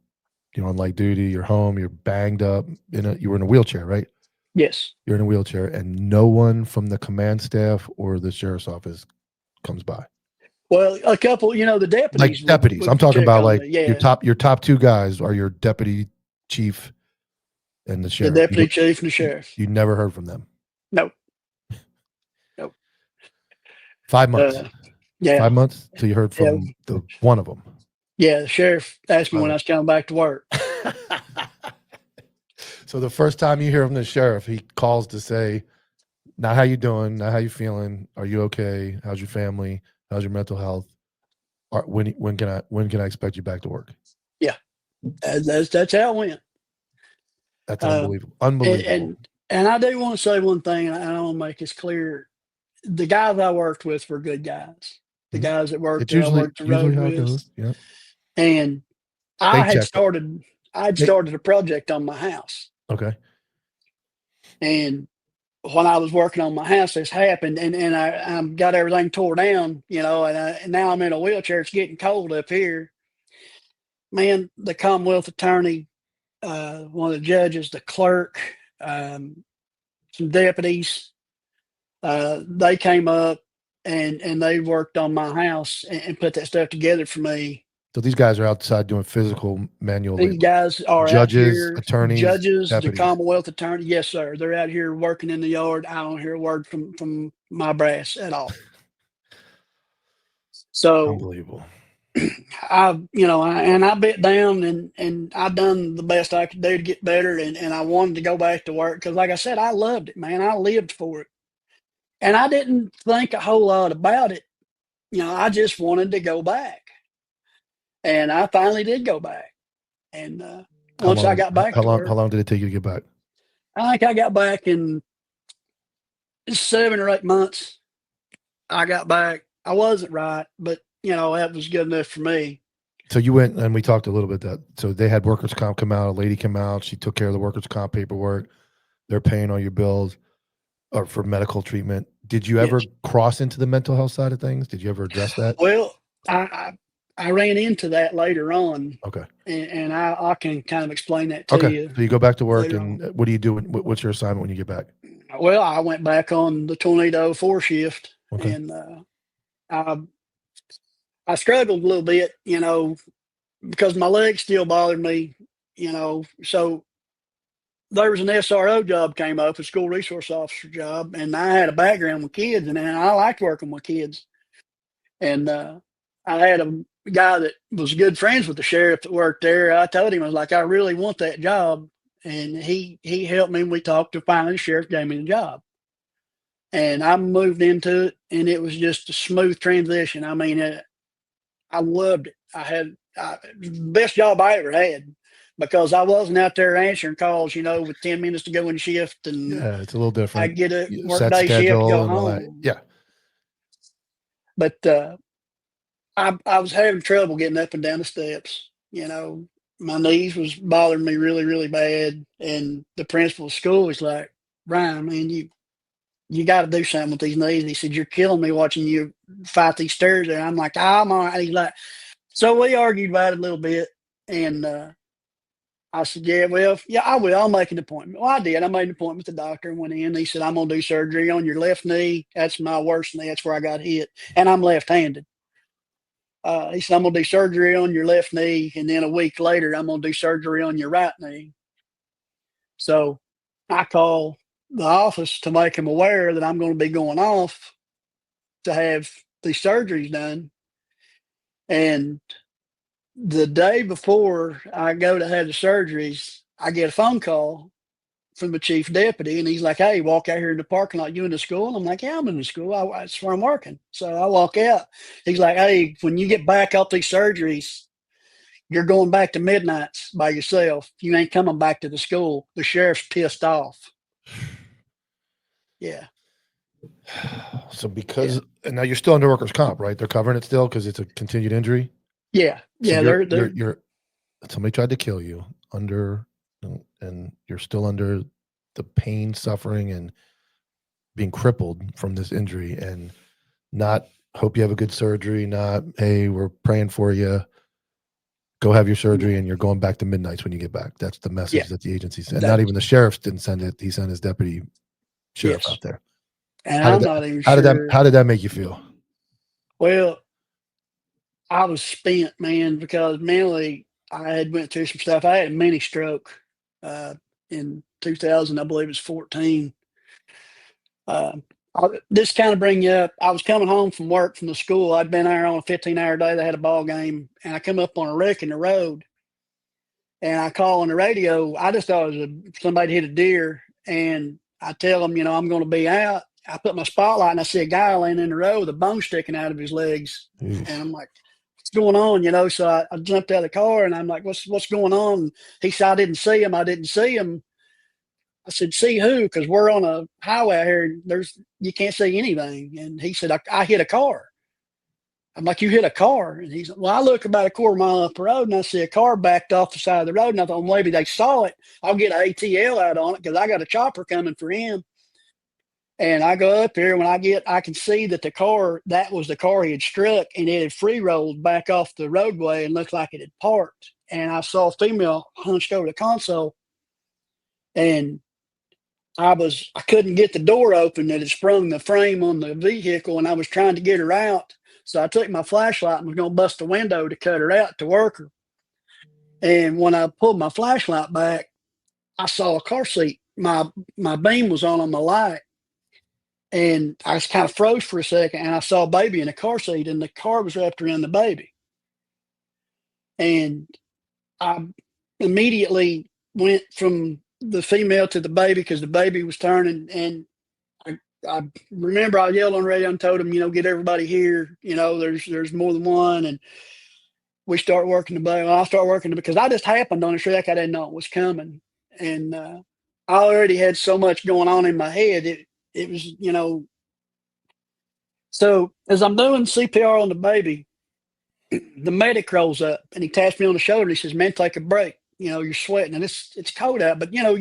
You're on light duty. You're home. You're banged up. You were in a wheelchair, right? Yes. You're in a wheelchair, and no one from the command staff or the sheriff's office comes by. Well, a couple, the deputies. Like deputies. I'm talking about your top two guys are your deputy chief and the sheriff. The deputy chief and the sheriff. You never heard from them. Nope. 5 months. Yeah. 5 months till you heard Yeah. from the one of them. Yeah. The sheriff asked me when I was coming back to work. So the first time you hear from the sheriff, he calls to say, "Not how you doing? Not how you feeling? Are you okay? How's your family? How's your mental health? When can I expect you back to work?" Yeah. That's how it went. That's Um, unbelievable. and I do want to say one thing, and I want to make this clear. The guys I worked with were good guys. The Mhm. guys that worked It's there, I worked the road usually how it with. goes. Yeah, And they I had checked it. I'd They, started a project on my house. okay. And when I was working on my house, this happened, and I got everything tore down, and now I'm in a wheelchair. It's getting cold up here. Man, the Commonwealth attorney, one of the judges, the clerk, some deputies, they came up and they worked on my house and put that stuff together for me. So these guys are outside doing physical manual These labor. guys are out Judges, here, attorneys, judges, the deputies. Commonwealth attorney. Yes, sir. They're out here working in the yard. I don't hear a word from my brass at all. So Unbelievable. I bit down and I done the best I could do to get better. And I wanted to go back to work because, like I said, I loved it, man. I lived for it. And I didn't think a whole lot about it. I just wanted to go back. And I finally did go back. And once I got back to How work, long did it take you to get back? I think I got back in 7 or 8 months. I got back. I wasn't right, but that was good enough for me. So you went and we talked a little bit that so they had workers' comp come out, a lady came out, she took care of the workers' comp paperwork. They're paying all your bills or for medical treatment. Did you ever Yes. cross into the mental health side of things? Did you ever address that? Well, I ran into that later on, Okay. and I can kind of explain that to Okay. you So you go back to work later and on. what do you do? What's your assignment when you get back? Well, I went back on the Tornado 4 shift, Okay. and I I struggled a little bit, because my legs still bothered me, So there was an SRO job came up, a school resource officer job, and I had a background with kids, and I liked working with kids. And I had a guy that was good friends with the sheriff that worked there. I told him, I was like, I really want that job, and he helped me. And we talked to finally the sheriff gave me the job, and I moved into it, and it was just a smooth transition. I mean, I loved it. I had best job I ever had because I wasn't out there answering calls, with 10 minutes to go in shift, and Yeah, it's a little I different. get a work Set day shift, schedule go and all that. home. Yeah. But I was having trouble getting up and down the steps. My knees was bothering me really, really bad. And the principal of school was like, "Ryan, man, you got to do something with these knees." And he said, "You're killing me watching you fight these stairs." And I'm like, "I'm all right." He's like, so we argued about it a little bit. And I said, "Yeah, well, yeah, I will. I'll make an appointment." Well, I did. I made an appointment with the doctor and went in. He said, "I'm going to do surgery on your left knee. That's my worst knee. That's where I got hit. And I'm left handed." He said, "I'm going to do surgery on your left knee. And then a week later, I'm going to do surgery on your right knee." So I call the office to make him aware that I'm going to be going off to have these surgeries done. And the day before I go to have the surgeries, I get a phone call from the chief deputy, and he's like, "Hey, walk out here in the parking lot. You in the school?" And I'm like, "Yeah, I'm in the school. That's where I'm working." So I walk out. He's like, "Hey, when you get back off these surgeries, you're going back to midnights by yourself. You ain't coming back to the school. The sheriff's pissed off." Yeah. So Yeah. and now you're still under workers' comp, right? They're covering it still because it's a continued injury. Yeah. So Yeah. They're you're somebody tried to kill you and you're still under the pain, suffering, and being crippled from this injury, and not hope you have a good surgery. Not, hey, we're praying for you. Go have your surgery, and you're going back to midnights when you get back. That's the yeah. message that the agency sent. That Not even the sheriff didn't send it. He sent his deputy sheriff yes. out there. And I'm not even How sure. did that make you feel? Well, I was spent, man, because mentally I had went through some stuff. I had a mini stroke in 2000, I believe it's 14. Uh, This kind of bring you up. I was coming home from work from the school. I'd been there on a 15-hour day. They had a ball game, and I come up on a wreck in the road, and I call on the radio. I just thought it was somebody hit a deer, and I tell them, I'm going to be out. I put my spotlight, and I see a guy laying in the road with a bone sticking out of his legs, and I'm like, "What's going on?" So I jumped out of the car, and I'm like, "What's going on?" And he said, "I didn't see him. I didn't see him." I said, "See who?" Because we're on a highway out here, and you can't see anything. And he said, I hit a car. I'm like, "You hit a car?" And he's like, "Well, I look about a quarter mile up the road, and I see a car backed off the side of the road. And I thought, well, maybe they saw it. I'll get an ATL out on it because I got a chopper coming for him." And I go up here. When I can see that that was the car he had struck, and it had free rolled back off the roadway and looked like it had parked. And I saw a female hunched over the console, and I couldn't get the door open that had sprung the frame on the vehicle, and I was trying to get her out. So I took my flashlight and was going to bust the window to cut her out to work her. And when I pulled my flashlight back, I saw a car seat. My beam was on the light, and I just kind of froze for a second, and I saw a baby in a car seat, and the car was wrapped around the baby. And I immediately went from the female to the baby because the baby was turning, and I remember I yelled on the radio and told him, get everybody here. There's more than one, and we start working the baby. Well, I start working because I just happened on the track. I didn't know it was coming, and I already had so much going on in my head. It was, So as I'm doing CPR on the baby, the medic rolls up and he taps me on the shoulder and he says, "Man, take a break. You're sweating and it's cold out, but you know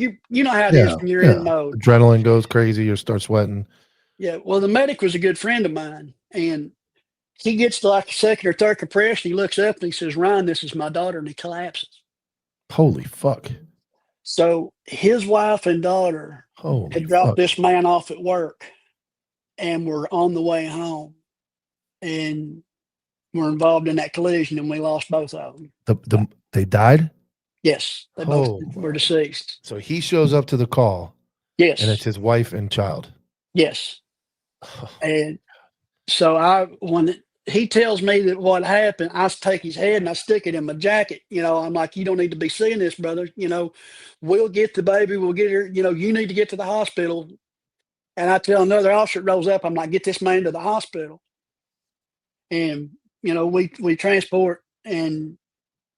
how it is when you're in mode." Adrenaline goes crazy. You start sweating. Yeah. Well, the medic was a good friend of mine, and he gets to like a second or third compression. He looks up and he says, "Ryan, this is my daughter," and he collapses. Holy fuck. So his wife and daughter had dropped this man off at work and were on the way home, and were involved in that collision, and we lost both of them. They died? Yes, they both were deceased. So he shows up to the call. Yes. And it's his wife and child. Yes. And so when he tells me that what happened, I take his head and I stick it in my jacket. I'm like, "You don't need to be seeing this, brother. We'll get the baby. We'll get her. You need to get to the hospital." And I tell another officer that rolls up, I'm like, "Get this man to the hospital." And, we transport, and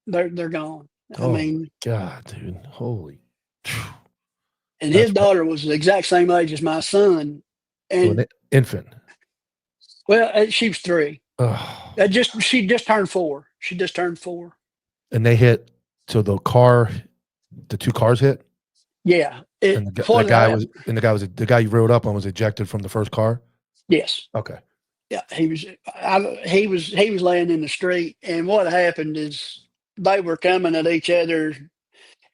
they're gone. I mean, God, dude. Holy. And his daughter was the exact same age as my son. And so an infant. Well, she was 3. Oh. She just turned 4. She just turned 4. And they hit. So the two cars hit. Yeah. And the guy you rode up on was ejected from the first car. Yes. Okay. Yeah, he was laying in the street, and what happened is they were coming at each other,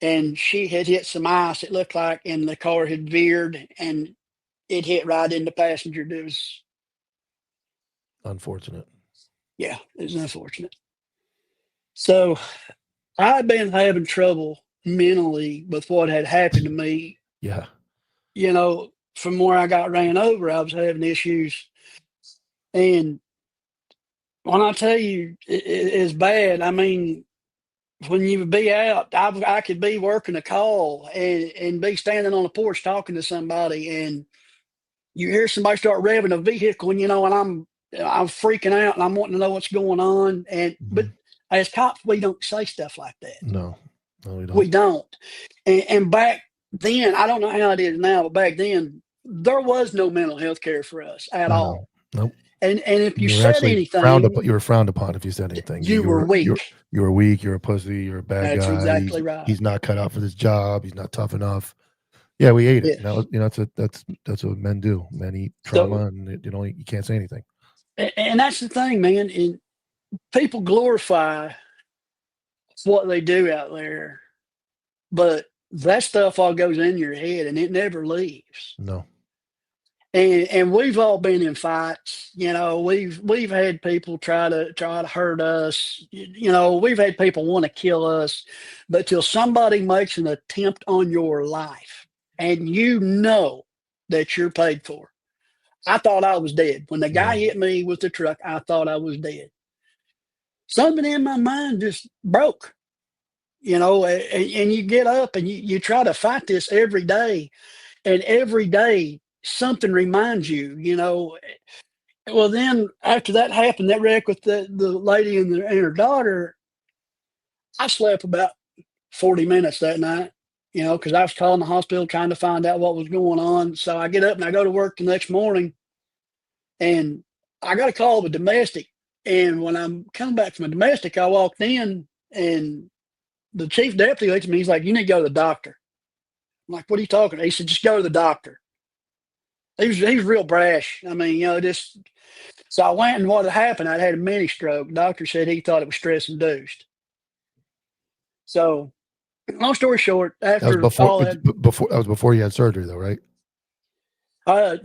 and she had hit some ice, it looked like, and the car had veered, and it hit right in the passenger. It was unfortunate. Yeah, it was unfortunate. So I've been having trouble mentally with what had happened to me. Yeah. From where I got ran over, I was having issues. And when I tell you it's bad, I mean, when you be out, I could be working a call and be standing on the porch talking to somebody, and you hear somebody start revving a vehicle, and and I'm freaking out, and I'm wanting to know what's going on. But as cops, we don't say stuff like that. No, we don't. We don't. And back then, I don't know how it is now, but back then there was no mental health care for us at all. Nope. And if you said anything, you were frowned upon if you said anything. You were weak. You were weak. You're a pussy. You're a bad guy. That's exactly right. He's not cut out for this job. He's not tough enough. Yeah, we ate it. Yes. That's what men do. Men eat trauma, and you can't say anything. And that's the thing, man. And people glorify what they do out there, but that stuff all goes in your head, and it never leaves. No. And we've all been in fights. We've had people try to hurt us. We've had people want to kill us, but till somebody makes an attempt on your life, and that you're paid for, I thought I was dead. When the guy Yeah. hit me with the truck, I thought I was dead. Something in my mind just broke, and you get up and you try to fight this every day. And every day something reminds you. Well, then after that happened, that wreck with the lady and her daughter, I slept about 40 minutes that night, because I was calling the hospital trying to find out what was going on. So I get up and I go to work the next morning, and I got a call with domestic. And when I'm coming back from a domestic, I walked in, and the chief deputy looked at me. He's like, "You need to go to the doctor." I'm like, "What are you talking about?" He said, "Just go to the doctor." He was real brash. I mean, just so I went, and what had happened, I'd had a mini stroke. Doctor said he thought it was stress induced. So, long story short, That was after before all that, that was before you had surgery though, right? uh,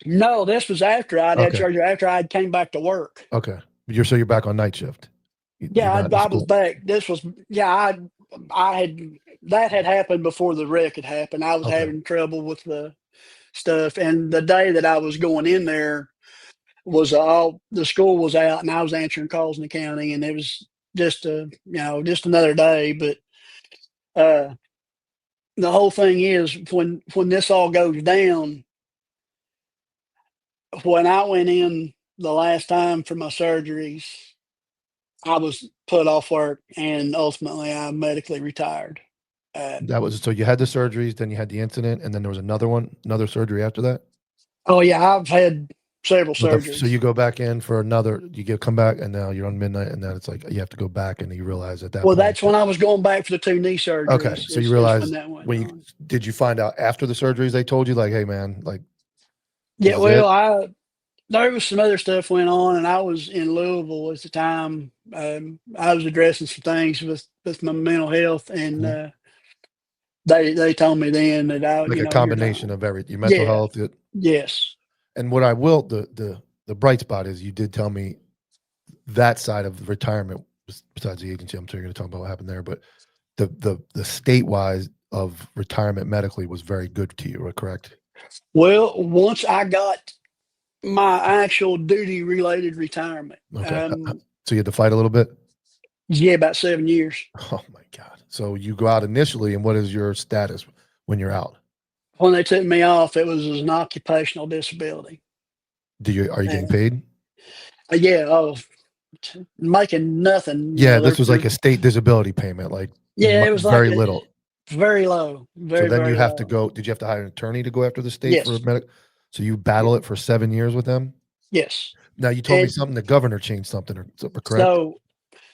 no, this was after I'd had Okay. surgery. After I'd came back to work. Okay. You're back on night shift. You're Yeah, not in I was school. back. This was yeah. I had that had happened before the wreck had happened. I was Okay. having trouble with the stuff, and the day that I was going in there was all the school was out, and I was answering calls in the county, and it was just just another day. But uh, the whole thing is when this all goes down, when I went in the last time for my surgeries, I was put off work, and ultimately I medically retired. That was so you had the surgeries, then you had the incident, and then there was another surgery after that. Oh yeah, I've had several So surgeries. you go back in for another, come back, and now you're on midnight, and then it's like you have to go back, and you realize at that Well, point. that's when I was going back for the 2 knee Okay, surgeries. so you Is when realize that went when you on. did you find out after the surgeries they told you like, hey man, like this Yeah, is it? well, there was some other stuff went on, and I was in Louisville at the time. I was addressing some things with my mental health, and Mhm. they told me then that Like a you're combination done. of everything, your mental Yeah, health. yes. And what I will the bright spot is you did tell me that side of the retirement, besides the agency, I'm sure you're going to talk about what happened there, but the state-wise of retirement medically was very good to you, correct? Well, once I got my actual duty related retirement, Okay. So you had to fight a little bit? yeah, about 7 years. Oh my God. So you go out initially, and what is your status when you're out? When they took me off, it was as an occupational disability. Are you getting And paid? yeah, making nothing. Yeah, this was like a state disability payment, like Yeah, it was like very little. very low, So very then you very have to low. go. Did you have to hire an attorney to go after the state for Yes, medic? So you battle it for 7 years with them. yes. Now you told me And something. The governor changed something, correct? so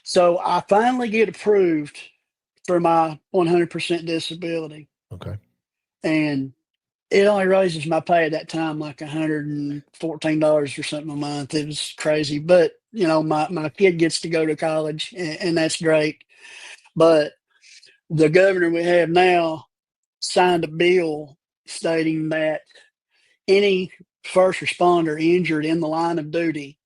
so I finally get approved for my 100% disability, Okay. and it only raises my pay at that time like $114 or something a month. It was crazy, but my kid gets to go to college, and that's great. But the governor we have now signed a bill stating that any first responder injured in the line of duty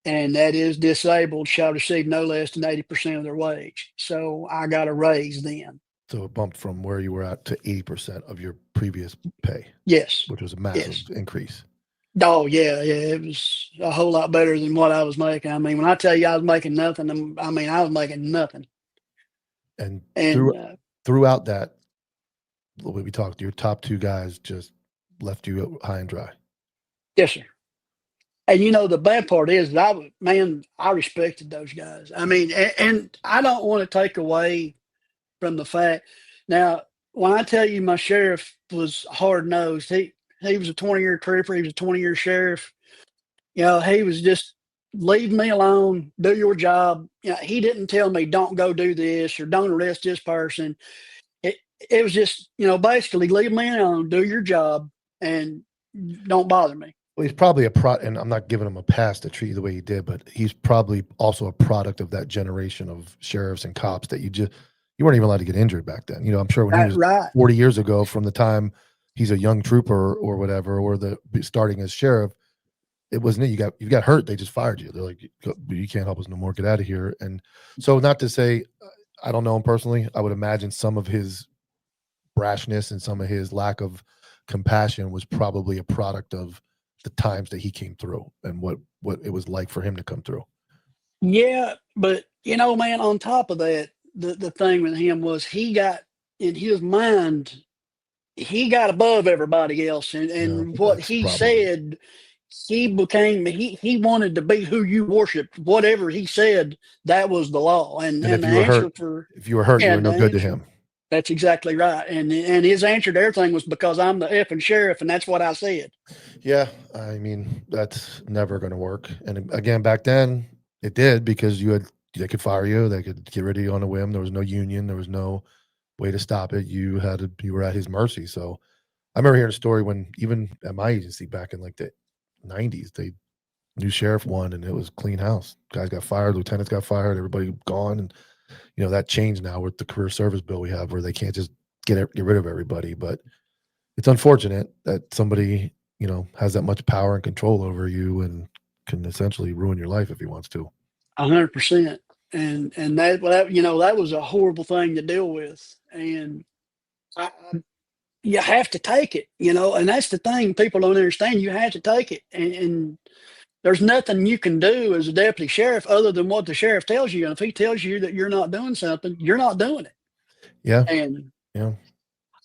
and that is disabled shall receive no less than 80% of their wage. So I got a raise then. So it bumped from where you were at to 80% of your previous pay, Yes. which was a massive Yes. increase. Oh yeah, yeah. It was a whole lot better than what I was making. I mean, when I tell you I was making nothing, I was making nothing. And And throughout that, the way we talked, your top two guys just left you high and dry. yes, sir. And the bad part is that I respected those guys. I mean, and I don't want to take away from the fact. Now, when I tell you my sheriff was hard nosed, he was a 20-year trooper. He was a 20-year sheriff. He was just leave me alone, do your job. He didn't tell me don't go do this or don't arrest this person. It it was just basically leave me alone, do your job, and don't bother me. Well, he's probably and I'm not giving him a pass to treat you the way he did, but he's probably also a product of that generation of sheriffs and cops that you weren't even allowed to get injured back then. I'm sure when he was Right. 40 years ago, from the time he's a young trooper or whatever, or starting as sheriff, it wasn't it. You got hurt, they just fired you. They're like, you can't help us no more. Get out of here. And so, not to say I don't know him personally, I would imagine some of his brashness and some of his lack of compassion was probably a product of the times that he came through and what it was like for him to come through. Yeah, but man, on top of that, the thing with him was he got in his mind, he got above everybody else, Yeah, and what that's he probably. said, he wanted to be who you worshiped. Whatever he said, that was the law, and And and if the you were hurt, answer for you were and the no good to answer. him. That's exactly right, and his answer to everything was because I'm the effing sheriff, and that's what I said. Yeah, I mean that's never going to work. And again, back then it did because they could fire you, they could get rid of you on a whim. There was no union, there was no way to stop it. You were at his mercy. So I remember hearing a story when even at my agency back in like the 90s, they new sheriff won and it was clean house. Guys got fired, lieutenants got fired, everybody gone, and that changed now with the career service bill we have, where they can't just get rid of everybody. But it's unfortunate that somebody has that much power and control over you and can essentially ruin your life if he wants to. 100%. And that was a horrible thing to deal with. And you have to take it, and that's the thing people don't understand. You have to take it. And there's nothing you can do as a deputy sheriff other than what the sheriff tells you. And if he tells you that you're not doing something, you're not doing it. Yeah, And yeah.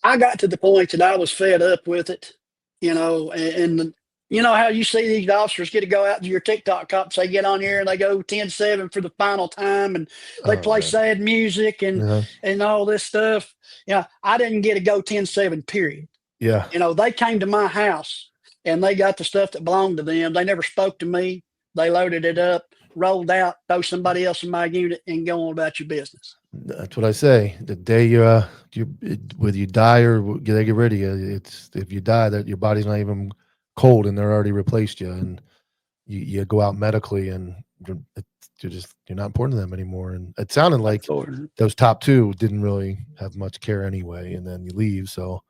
I got to the point that I was fed up with it, and you know how you see these officers get to go out to your TikTok cops, they get on here and they go 10-7 for the final time and they Oh play man. sad music and Yeah, and all this stuff. I didn't get to go 10-7, period. yeah. They came to my house and they got the stuff that belonged to them. They never spoke to me. They loaded it up, rolled out, throw somebody else in my unit, and go on about your business. That's what I say. The day whether you die or they get rid of you, it's if you die that your body's not even cold and they're already replaced you, and you go out medically and you're not important to them anymore. And it sounded like Or those top two didn't really have much care anyway, and then you leave. So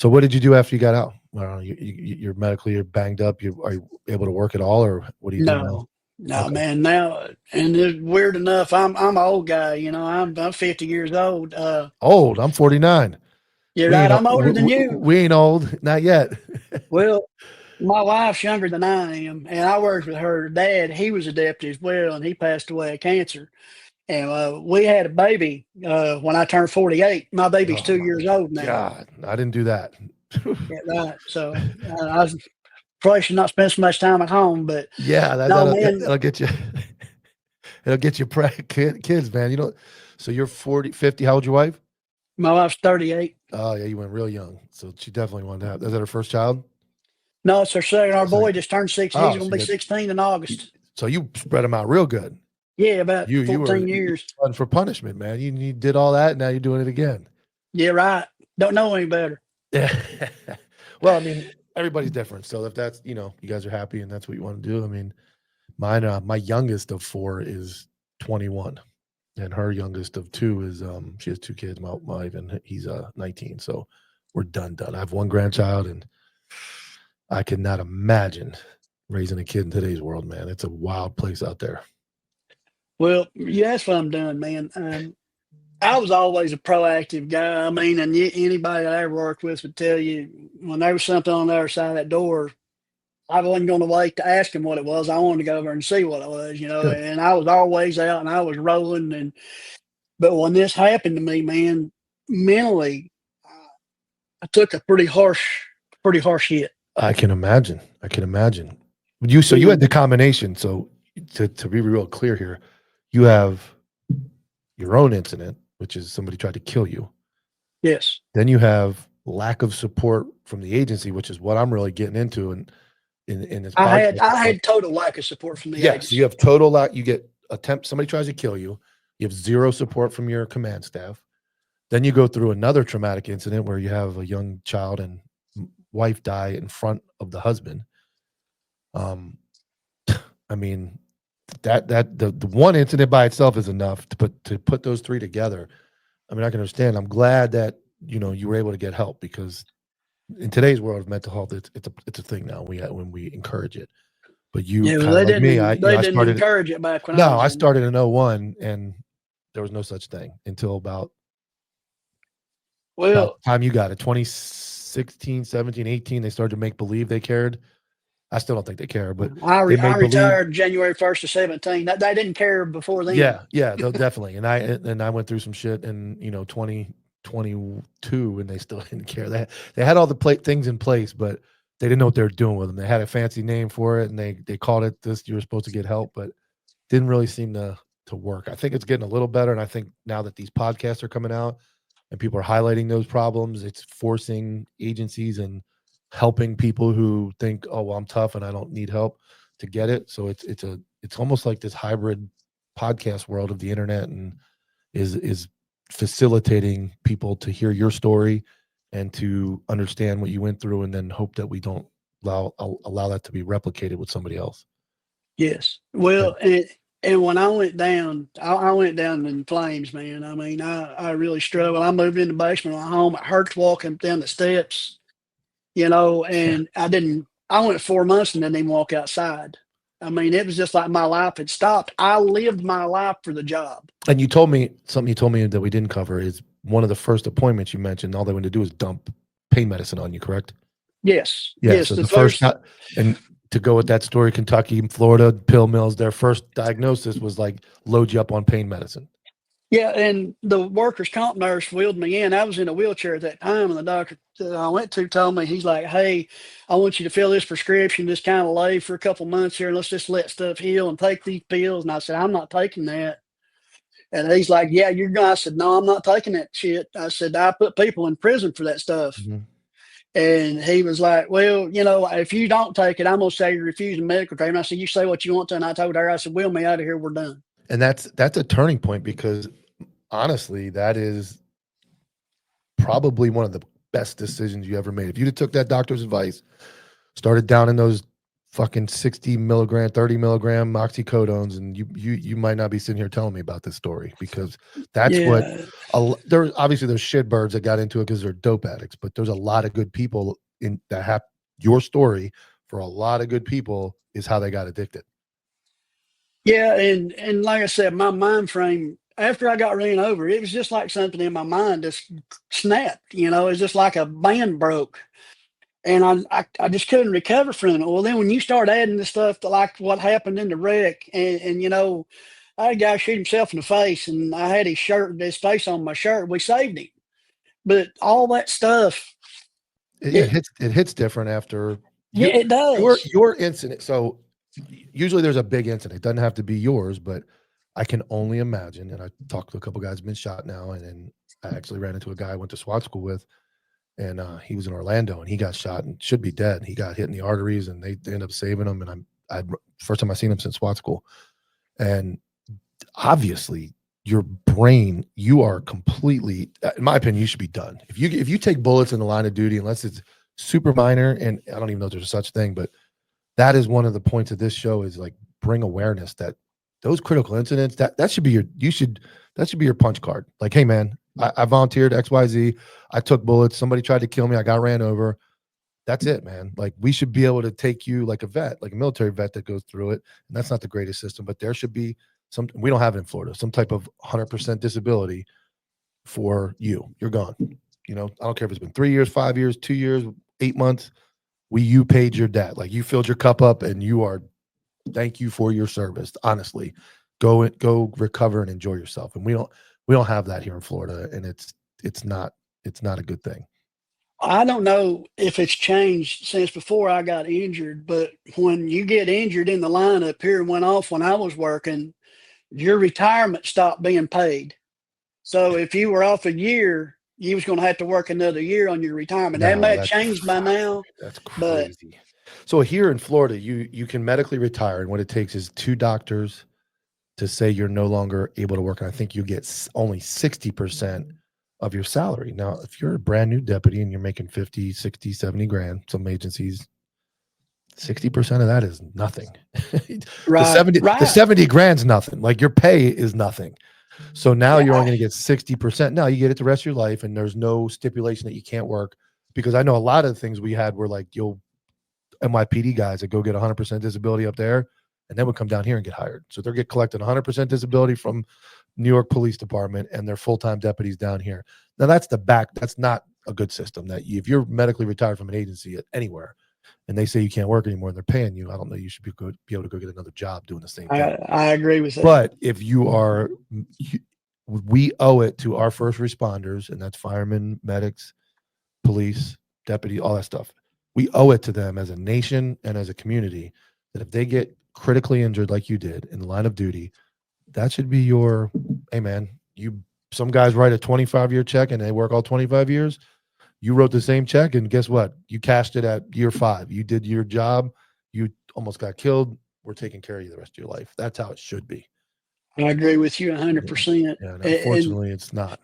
what did you do after you got out? You're medically banged up. Are you able to work at all, or what do you do now? no, no, Okay. man. Now, and it's weird enough. I'm an old guy. I'm 50 years old. Old. I'm 49. You're We ain't right. o- I'm older than we, you. we ain't old, not yet. Well, my wife's younger than I am, and I worked with her dad. He was a deputy as well, and he passed away of cancer. And we had a baby when I turned 48. My baby's Oh 2 years my old now. God, I didn't do that. Yeah, right. So I probably should not spend so much time at home, but Yeah, no, man. that'll get you. It'll get you kids, man. So you're 40, 50. How old your wife? My wife's 38. Oh yeah, you went real young. So she definitely wanted to have. Is that her first child? No, it's her second. Our boy Second. just turned 16. He's Oh, going to be 16 in August. so you spread them out real good. Yeah, about You were 14 years. fun for punishment, man. You did all that. Now you're doing it again. Yeah, right. Don't know any better. Yeah. Well, I mean, everybody's different. So if that's you guys are happy and that's what you want to do. I mean, mine. My youngest of 4 is 21, and her youngest of 2 is she has 2 kids. My wife, and he's 19. So we're done. I have 1 grandchild, and I cannot imagine raising a kid in today's world, man. It's a wild place out there. Well, yeah, that's what I'm doing, man. I was always a proactive guy. I mean, and anybody I ever worked with would tell you when there was something on the other side of that door, I wasn't going to wait to ask him what it was. I wanted to go over and see what it was, Good. and I was always out and I was rolling. But when this happened to me, man, mentally, I took a pretty harsh hit. I can imagine. So you had the combination. So to be real clear here, you have your own incident, which is somebody tried to kill you. Yes. Then you have lack of support from the agency, which is what I'm really getting into. And in this I podcast, had total lack of support from the yes, agency. you have total lack. You get somebody tries to kill you. You have 0 support from your command staff. Then you go through another traumatic incident where you have a young child and wife die in front of the husband. I mean, that the one incident by itself is enough to put those 3 together. I mean, I can understand. I'm glad that you were able to get help, because in today's world of mental health, it's a thing now. When we encourage it, but you Yeah, well, kind of like me, they I didn't started. encourage it back when I No, was I in. started in '01, and there was no such thing until about the Well, time you got it, 2016, 17, 18. They started to make believe they cared, I still don't think they care, but I they made believe. retired January 1st of 17. They didn't care before then. Yeah, they'll definitely. And I went through some shit in 2022, and they still didn't care. They had all the things in place, but they didn't know what they were doing with them. They had a fancy name for it, and they called it this. You were supposed to get help, but didn't really seem to work. I think it's getting a little better, and I think now that these podcasts are coming out and people are highlighting those problems, it's forcing agencies and helping people who think, oh, well, I'm tough and I don't need help to get it. So it's almost like this hybrid podcast world of the internet, and is facilitating people to hear your story and to understand what you went through, and then hope that we don't allow that to be replicated with somebody else. Yes. Well, and when I went down, I went down in flames, man. I mean, I really struggled. I moved in the basement of my home. It hurts walking down the steps, and I went 4 months and didn't even walk outside. I mean, it was just like my life had stopped. I lived my life for the job. And you told me that we didn't cover is one of the first appointments you mentioned. All they wanted to do is dump pain medicine on you, correct? Yes. Yeah. Yes. So the first, and to go with that story, Kentucky, Florida, pill mills, their first diagnosis was like load you up on pain medicine. Yeah, and the workers' comp nurse wheeled me in. I was in a wheelchair at that time, and the doctor that I went to told me, he's like, "Hey, I want you to fill this prescription, just kind of lay for a couple months here, and let's just let stuff heal and take these pills." And I said, "I'm not taking that." And he's like, "Yeah, you're going." I said, "No, I'm not taking that shit." I said, "I put people in prison for that stuff." Mm-hmm. And he was like, "Well, if you don't take it, I'm going to say you're refusing medical treatment." I said, "You say what you want to." And I told her, I said, "Wheel me out of here. We're done." And that's a turning point, because honestly, that is probably one of the best decisions you ever made. If you took that doctor's advice, started down in those fucking 60 milligram, 30 milligram oxycodones, and you might not be sitting here telling me about this story, because that's what there's obviously those shitbirds that got into it because they're dope addicts, but there's a lot of good people in that have your story. For a lot of good people is how they got addicted. Yeah, and like I said, my mind frame after I got ran over, it was just like something in my mind just snapped. It's just like a band broke, and I just couldn't recover from it. Well, then when you start adding the stuff to like what happened in the wreck, and I had a guy shoot himself in the face, and I had his face on my shirt. We saved him, but all that stuff, It hits different after it does. your incident. So usually there's a big incident. It doesn't have to be yours, but I can only imagine. And I talked to a couple guys who've been shot now, and then I actually ran into a guy I went to SWAT school with, and he was in Orlando, and he got shot and should be dead. He got hit in the arteries, and they ended up saving him. And I first time I seen him since SWAT school, and obviously your brain, you are completely, in my opinion, you should be done. If you take bullets in the line of duty, unless it's super minor, and I don't even know if there's such thing, but that is one of the points of this show, is like bring awareness that those critical incidents, that should be your punch card. Like, hey man, I volunteered XYZ. I took bullets. Somebody tried to kill me. I got ran over. That's it, man. Like, we should be able to take you like a vet, like a military vet that goes through it. And that's not the greatest system, but there should be we don't have it in Florida, some type of 100% disability for you. You're gone. I don't care if it's been 3 years, 5 years, 2 years, 8 months. You paid your debt. Like, you filled your cup up, and thank you for your service. Honestly, go recover and enjoy yourself. And we don't have that here in Florida, and it's not a good thing. I don't know if it's changed since before I got injured, but when you get injured in the lineup here and went off when I was working, your retirement stopped being paid. So if you were off a year, you was going to have to work another year on your retirement. That may have changed by now. That's crazy. So here in Florida, you can medically retire, and what it takes is 2 doctors to say you're no longer able to work. And I think you get only 60% of your salary. Now, if you're a brand new deputy and you're making 50, 60, 70 grand, some agencies, 60% of that is nothing. Right. The 70 grand's nothing. Like, your pay is nothing. So now you're only going to get 60%. Now you get it the rest of your life, and there's no stipulation that you can't work, because I know a lot of the things we had were like, NYPD guys that go get 100% disability up there, and then would come down here and get hired. So they're collecting 100% disability from New York Police Department, and they're full-time deputies down here. Now that's not a good system. That if you're medically retired from an agency anywhere, and they say you can't work anymore and they're paying you, I don't know, you should be able to go get another job doing the same thing. I agree with that. But if you are, we owe it to our first responders, and that's firemen, medics, police, deputy, all that stuff. We owe it to them as a nation and as a community that if they get critically injured like you did in the line of duty, that should be your, hey man, some guys write a 25-year check and they work all 25 years. You wrote the same check, and guess what? You cashed it at year 5. You did your job. You almost got killed. We're taking care of you the rest of your life. That's how it should be. I agree with you 100%. Yeah, and unfortunately, it's not.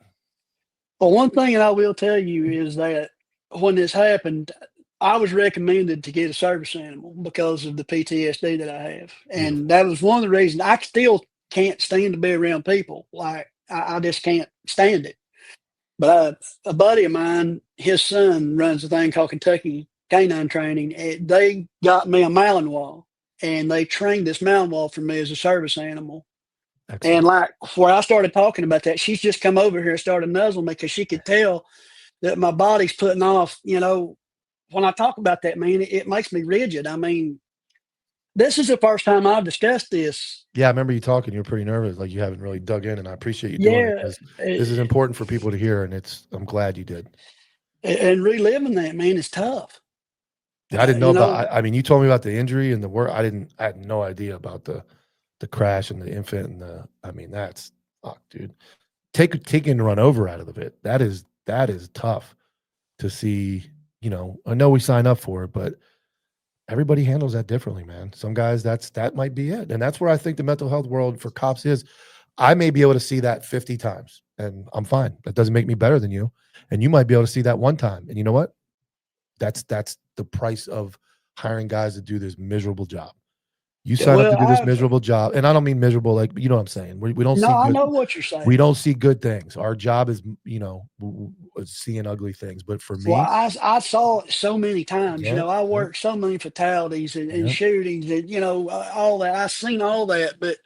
Well, one thing that I will tell you is that when this happened, I was recommended to get a service animal because of the PTSD that I have. And that was one of the reasons I still can't stand to be around people. Like, I just can't stand it. But a buddy of mine, his son runs a thing called Kentucky Canine Training. And they got me a Malinois, and they trained this Malinois for me as a service animal. Excellent. And like where I started talking about that, she's just come over here and started nuzzling me because she could tell that my body's putting off. You know, when I talk about that, man, it makes me rigid. I mean, this is the first time I've discussed this. Yeah, I remember you talking. You were pretty nervous, like you haven't really dug in, and I appreciate you doing it because this is important for people to hear, and I'm glad you did. And reliving that, man, is tough. Yeah, I didn't know about. I mean, you told me about the injury and the work. I had no idea about the crash and the infant and I mean, that's dude. Taking the run over out of it. That is tough to see. You know, I know we sign up for it, but everybody handles that differently, man. Some guys, that might be it. And that's where I think the mental health world for cops is. I may be able to see that 50 times and I'm fine. That doesn't make me better than you. And you might be able to see that one time. And you know what? That's the price of hiring guys to do this miserable job. You sign up to do this miserable job. And I don't mean miserable, like, you know what I'm saying? We don't see good, I know what you're saying. We don't see good things. Our job is, you know, seeing ugly things. But for me, I saw it so many times. You know, I worked so many fatalities and shootings and, you know, all that. I've seen all that. But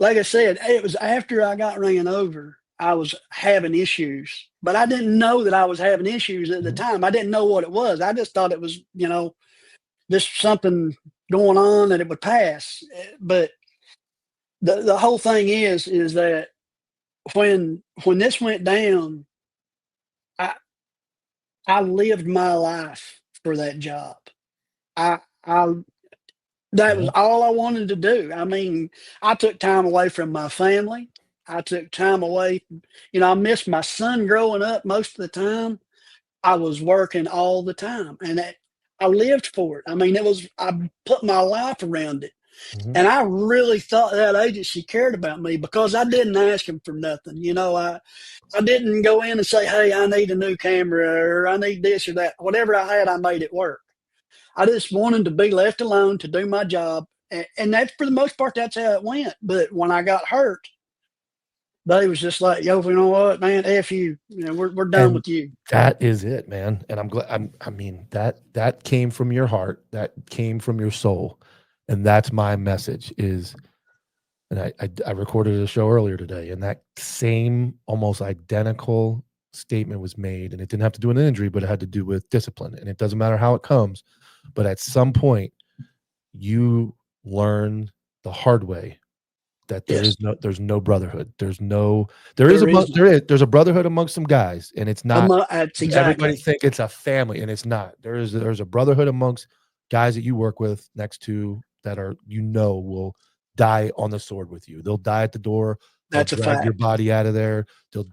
like I said, it was after I got ran over, I was having issues. But I didn't know that I was having issues at the time. I didn't know what it was. I just thought it was, you know, just something going on that it would pass. But the whole thing is that when this went down, I lived my life for that job. That was all I wanted to do. I mean, I took time away from my family. I took time away. You know, I missed my son growing up most of the time. I was working all the time, and I lived for it. I mean, I put my life around it. And I really thought that agency cared about me because I didn't ask him for nothing. You know, I didn't go in and say, hey, I need a new camera or I need this or that. Whatever I had, I made it work. I just wanted to be left alone to do my job. And that's, for the most part, that's how it went. But when I got hurt, they was just like, yo, you know what, man, F you. You know, we're done with you. That is it, man. And I'm glad. I mean, that came from your heart. That came from your soul. And that's my message is, and I recorded a show earlier today, and that same almost identical statement was made, and it didn't have to do with an injury, but it had to do with discipline. And it doesn't matter how it comes, but at some point you learn the hard way that there's no brotherhood. There's a brotherhood amongst some guys, and it's not. Everybody think it's a family, and it's not. There's a brotherhood amongst guys that you work with next to that are, you know, will die on the sword with you. They'll die at the door. They'll drag your body out of there.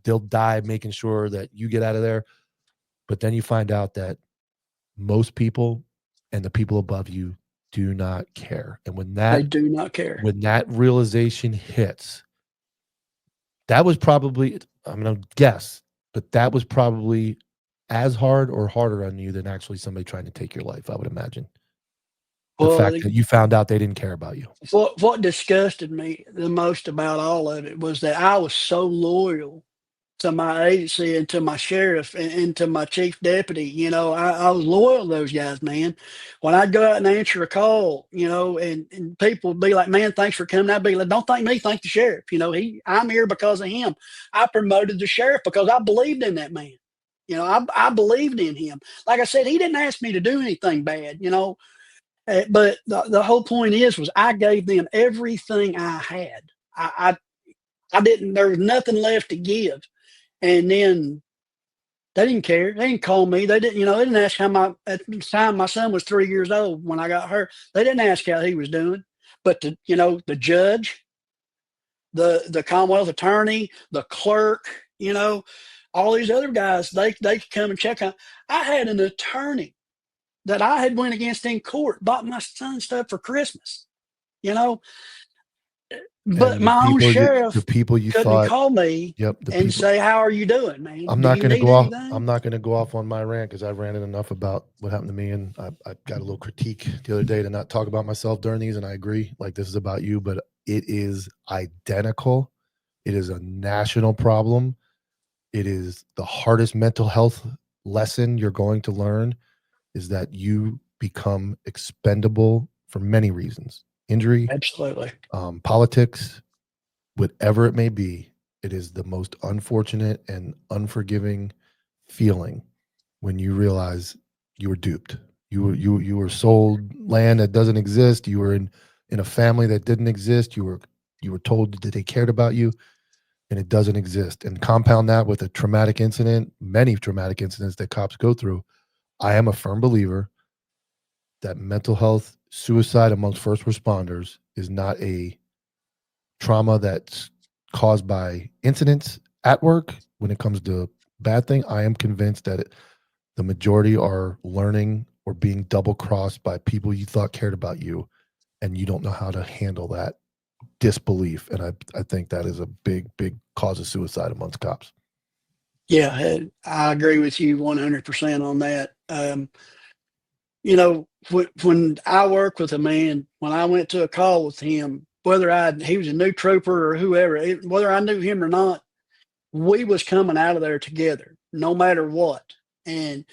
They'll die making sure that you get out of there. But then you find out that most people and the people above you do not care. And they do not care. When that realization hits, that was probably, I'm going to guess, but that was probably as hard or harder on you than actually somebody trying to take your life, I would imagine. The fact that you found out they didn't care about you. What disgusted me the most about all of it was that I was so loyal to my agency and to my sheriff and to my chief deputy. You know, I was loyal to those guys, man. When I'd go out and answer a call, you know, and people would be like, man, thanks for coming. I'd be like, don't thank me, thank the sheriff. You know, I'm here because of him. I promoted the sheriff because I believed in that man. You know, I believed in him. Like I said, he didn't ask me to do anything bad, you know. But the whole point was I gave them everything I had. I didn't. There was nothing left to give. And then they didn't care. They didn't call me. They didn't. You know, they didn't ask how at the time my son was 3 years old when I got hurt. They didn't ask how he was doing. But the judge, the Commonwealth attorney, the clerk, you know, all these other guys, they could come and check on. I had an attorney that I had went against in court, bought my son stuff for Christmas, you know. But And the my own people sheriff you couldn't thought, call me yep, the and people. say, "How are you doing, man? I'm Do not you going to need go off. anything?" I'm not going to go off on my rant because I've ranted enough about what happened to me, and I got a little critique the other day to not talk about myself during these. And I agree, like this is about you, but it is identical. It is a national problem. It is the hardest mental health lesson you're going to learn is that you become expendable for many reasons: injury, Absolutely. politics, whatever it may be. It is the most unfortunate and unforgiving feeling when you realize you were duped. You were sold land that doesn't exist. You were in a family that didn't exist. You were told that they cared about you, and it doesn't exist. And compound that with a traumatic incident, many traumatic incidents that cops go through. I am a firm believer that mental health, suicide amongst first responders is not a trauma that's caused by incidents at work. When it comes to bad thing, I am convinced that the majority are learning or being double crossed by people you thought cared about you, and you don't know how to handle that disbelief. And I think that is a big cause of suicide amongst cops. Yeah, I agree with you 100% on that. You know, when I work with a man, when I went to a call with him, whether he was a new trooper or whoever, whether I knew him or not, we was coming out of there together, no matter what. And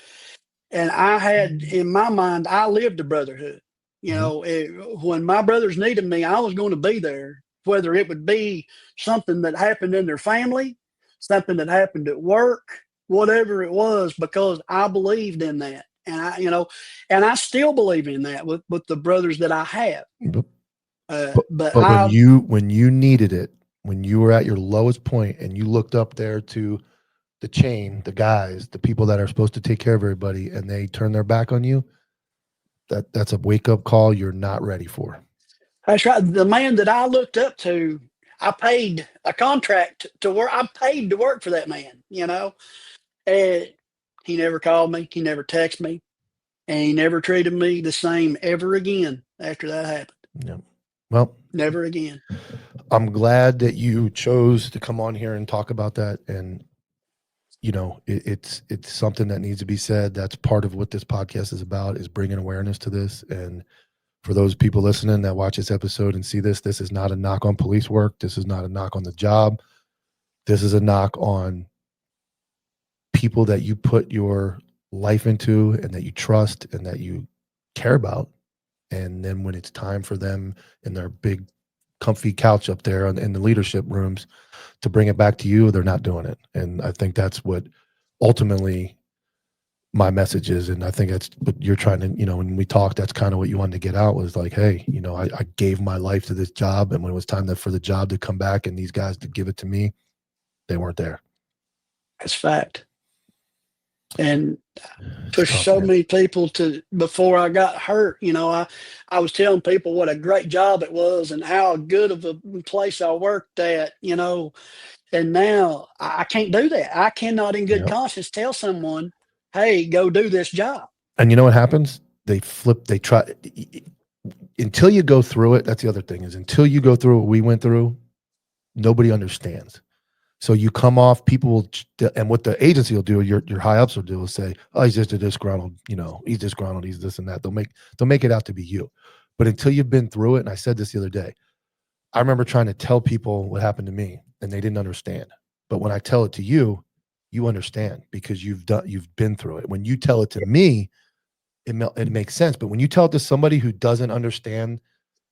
I had in my mind, I lived the brotherhood. You Mhm. know, when my brothers needed me, I was going to be there, whether it would be something that happened in their family, something that happened at work, whatever it was, because I believed in that. And and I still believe in that with the brothers that I have. But, But but when you needed it, when you were at your lowest point and you looked up there to the chain, the guys, the people that are supposed to take care of everybody, and they turn their back on you, that's a wake up call you're not ready for. that's right. The man that I looked up to, I paid a contract to work. I paid to work for that man, you know. And he never called me. He never texted me. And he never treated me the same ever again after that happened. Yeah. Well, Never again. I'm glad that you chose to come on here and talk about that. And it's something that needs to be said. That's part of what this podcast is about, is bringing awareness to this. And for those people listening that watch this episode and see this is not a knock on police work. This is not a knock on the job. This is a knock on people that you put your life into and that you trust and that you care about. And then when it's time for them in their big comfy couch up there in the leadership rooms to bring it back to you, they're not doing it. And I think that's what ultimately my message is. And I think that's what you're trying to, when we talked, that's kind of what you wanted to get out, was like, hey, I gave my life to this job. And when it was time for the job to come back and these guys to give it to me, they weren't there. That's fact. And It's pushed tough, so man. many people to, before I got hurt, I was telling people what a great job it was and how good of a place I worked at, and now I can't do that. I cannot in good Yep. conscience tell someone, hey, go do this job. And you know what happens? They try until you go through it. That's the other thing, is until you go through what we went through, nobody understands. So you come off, people will, and what the agency will do, your high ups will do, is say, oh, he's just a disgruntled, he's disgruntled, he's this and that. They'll make it out to be you. But until you've been through it, and I said this the other day, I remember trying to tell people what happened to me and they didn't understand. But when I tell it to you, you understand because you've been through it. When you tell it to me, it makes sense. But when you tell it to somebody who doesn't understand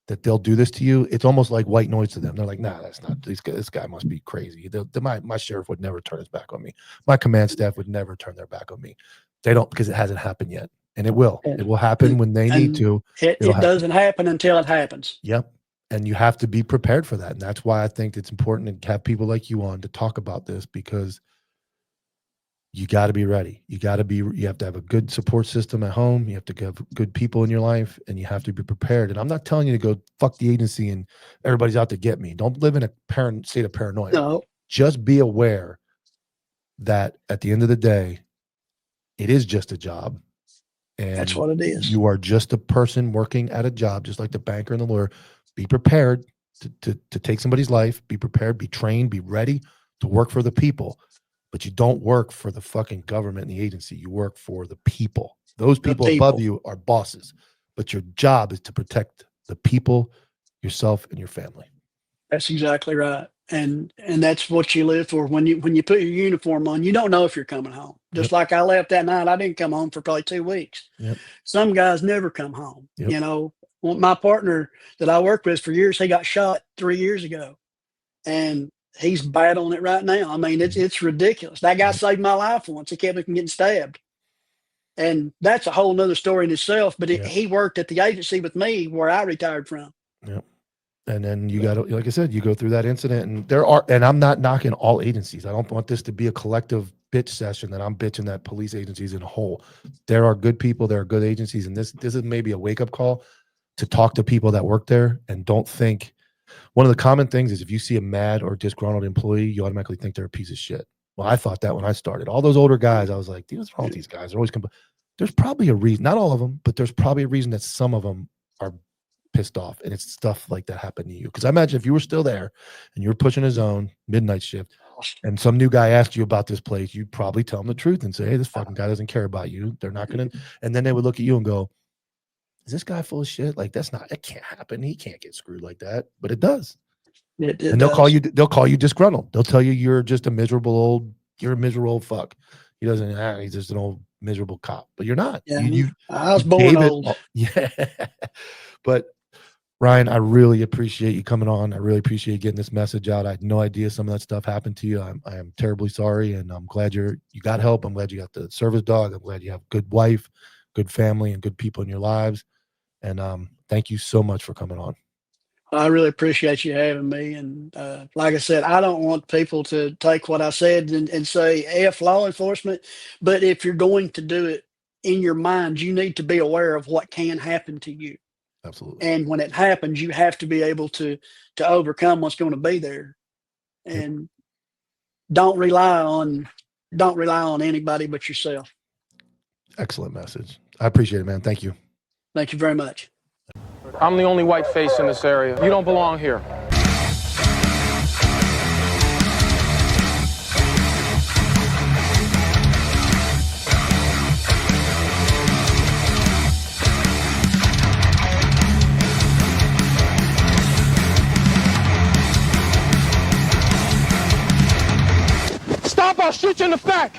that they'll do this to you, it's almost like white noise to them. They're like, nah, that's not, this guy must be crazy. My sheriff would never turn his back on me. My command staff would never turn their back on me. They don't, because it hasn't happened yet. And it will. It will happen when they need to. It doesn't happen until it happens. Yep. And you have to be prepared for that. And that's why I think it's important to have people like you on to talk about this, because you got to be ready. You have to have a good support system at home. You have to have good people in your life, and you have to be prepared. And I'm not telling you to go fuck the agency and everybody's out to get me. Don't live in a state of paranoia. No. Just be aware that at the end of the day, it is just a job. And that's what it is. You are just a person working at a job, just like the banker and the lawyer. Be prepared to take somebody's life. Be prepared, be trained, be ready to work for the people. But you don't work for the fucking government and the agency. You work for the people. Those people above you are bosses. But your job is to protect the people, yourself, and your family. That's exactly right. And that's what you live for. When you put your uniform on, you don't know if you're coming home. Just like I left that night, I didn't come home for probably 2 weeks. Yep. Some guys never come home. Yep. You know, my partner that I worked with for years, he got shot 3 years ago, and he's battling it right now. I mean, it's ridiculous. That guy saved my life once. He kept me from getting stabbed. And that's a whole nother story in itself. But he worked at the agency with me where I retired from. Yep. And then you got to, like I said, you go through that incident, and I'm not knocking all agencies. I don't want this to be a collective bitch session that I'm bitching that police agencies in a whole. There are good people, there are good agencies. And this is maybe a wake up call to talk to people that work there, and don't think. One of the common things is if you see a mad or disgruntled employee, you automatically think they're a piece of shit. Well, I thought that when I started. All those older guys, I was like, dude, what's wrong with these guys? They're always there's probably a reason, not all of them, but there's probably a reason that some of them are pissed off, and it's stuff like that happened to you. Because I imagine if you were still there and you were pushing a zone, midnight shift, and some new guy asked you about this place, you'd probably tell him the truth and say, hey, this fucking guy doesn't care about you. They're not going to, and then they would look at you and go, is this guy full of shit? Like, it can't happen. He can't get screwed like that, but it does. And they'll call you disgruntled. They'll tell you you're just a miserable old fuck. He doesn't, he's just an old miserable cop, but you're not. Yeah, I was born old. Yeah. But Ryan, I really appreciate you coming on. I really appreciate getting this message out. I had no idea some of that stuff happened to you. I am terribly sorry. And I'm glad you got help. I'm glad you got the service dog. I'm glad you have a good wife, good family, and good people in your lives. And thank you so much for coming on. I really appreciate you having me. And like I said, I don't want people to take what I said and say F law enforcement. But if you're going to do it in your mind, you need to be aware of what can happen to you. Absolutely. And when it happens, you have to be able to overcome what's going to be there. And don't rely on anybody but yourself. Excellent message. I appreciate it, man. Thank you. Thank you very much. I'm the only white face in this area. You don't belong here. Stop, I'll shoot you in the back.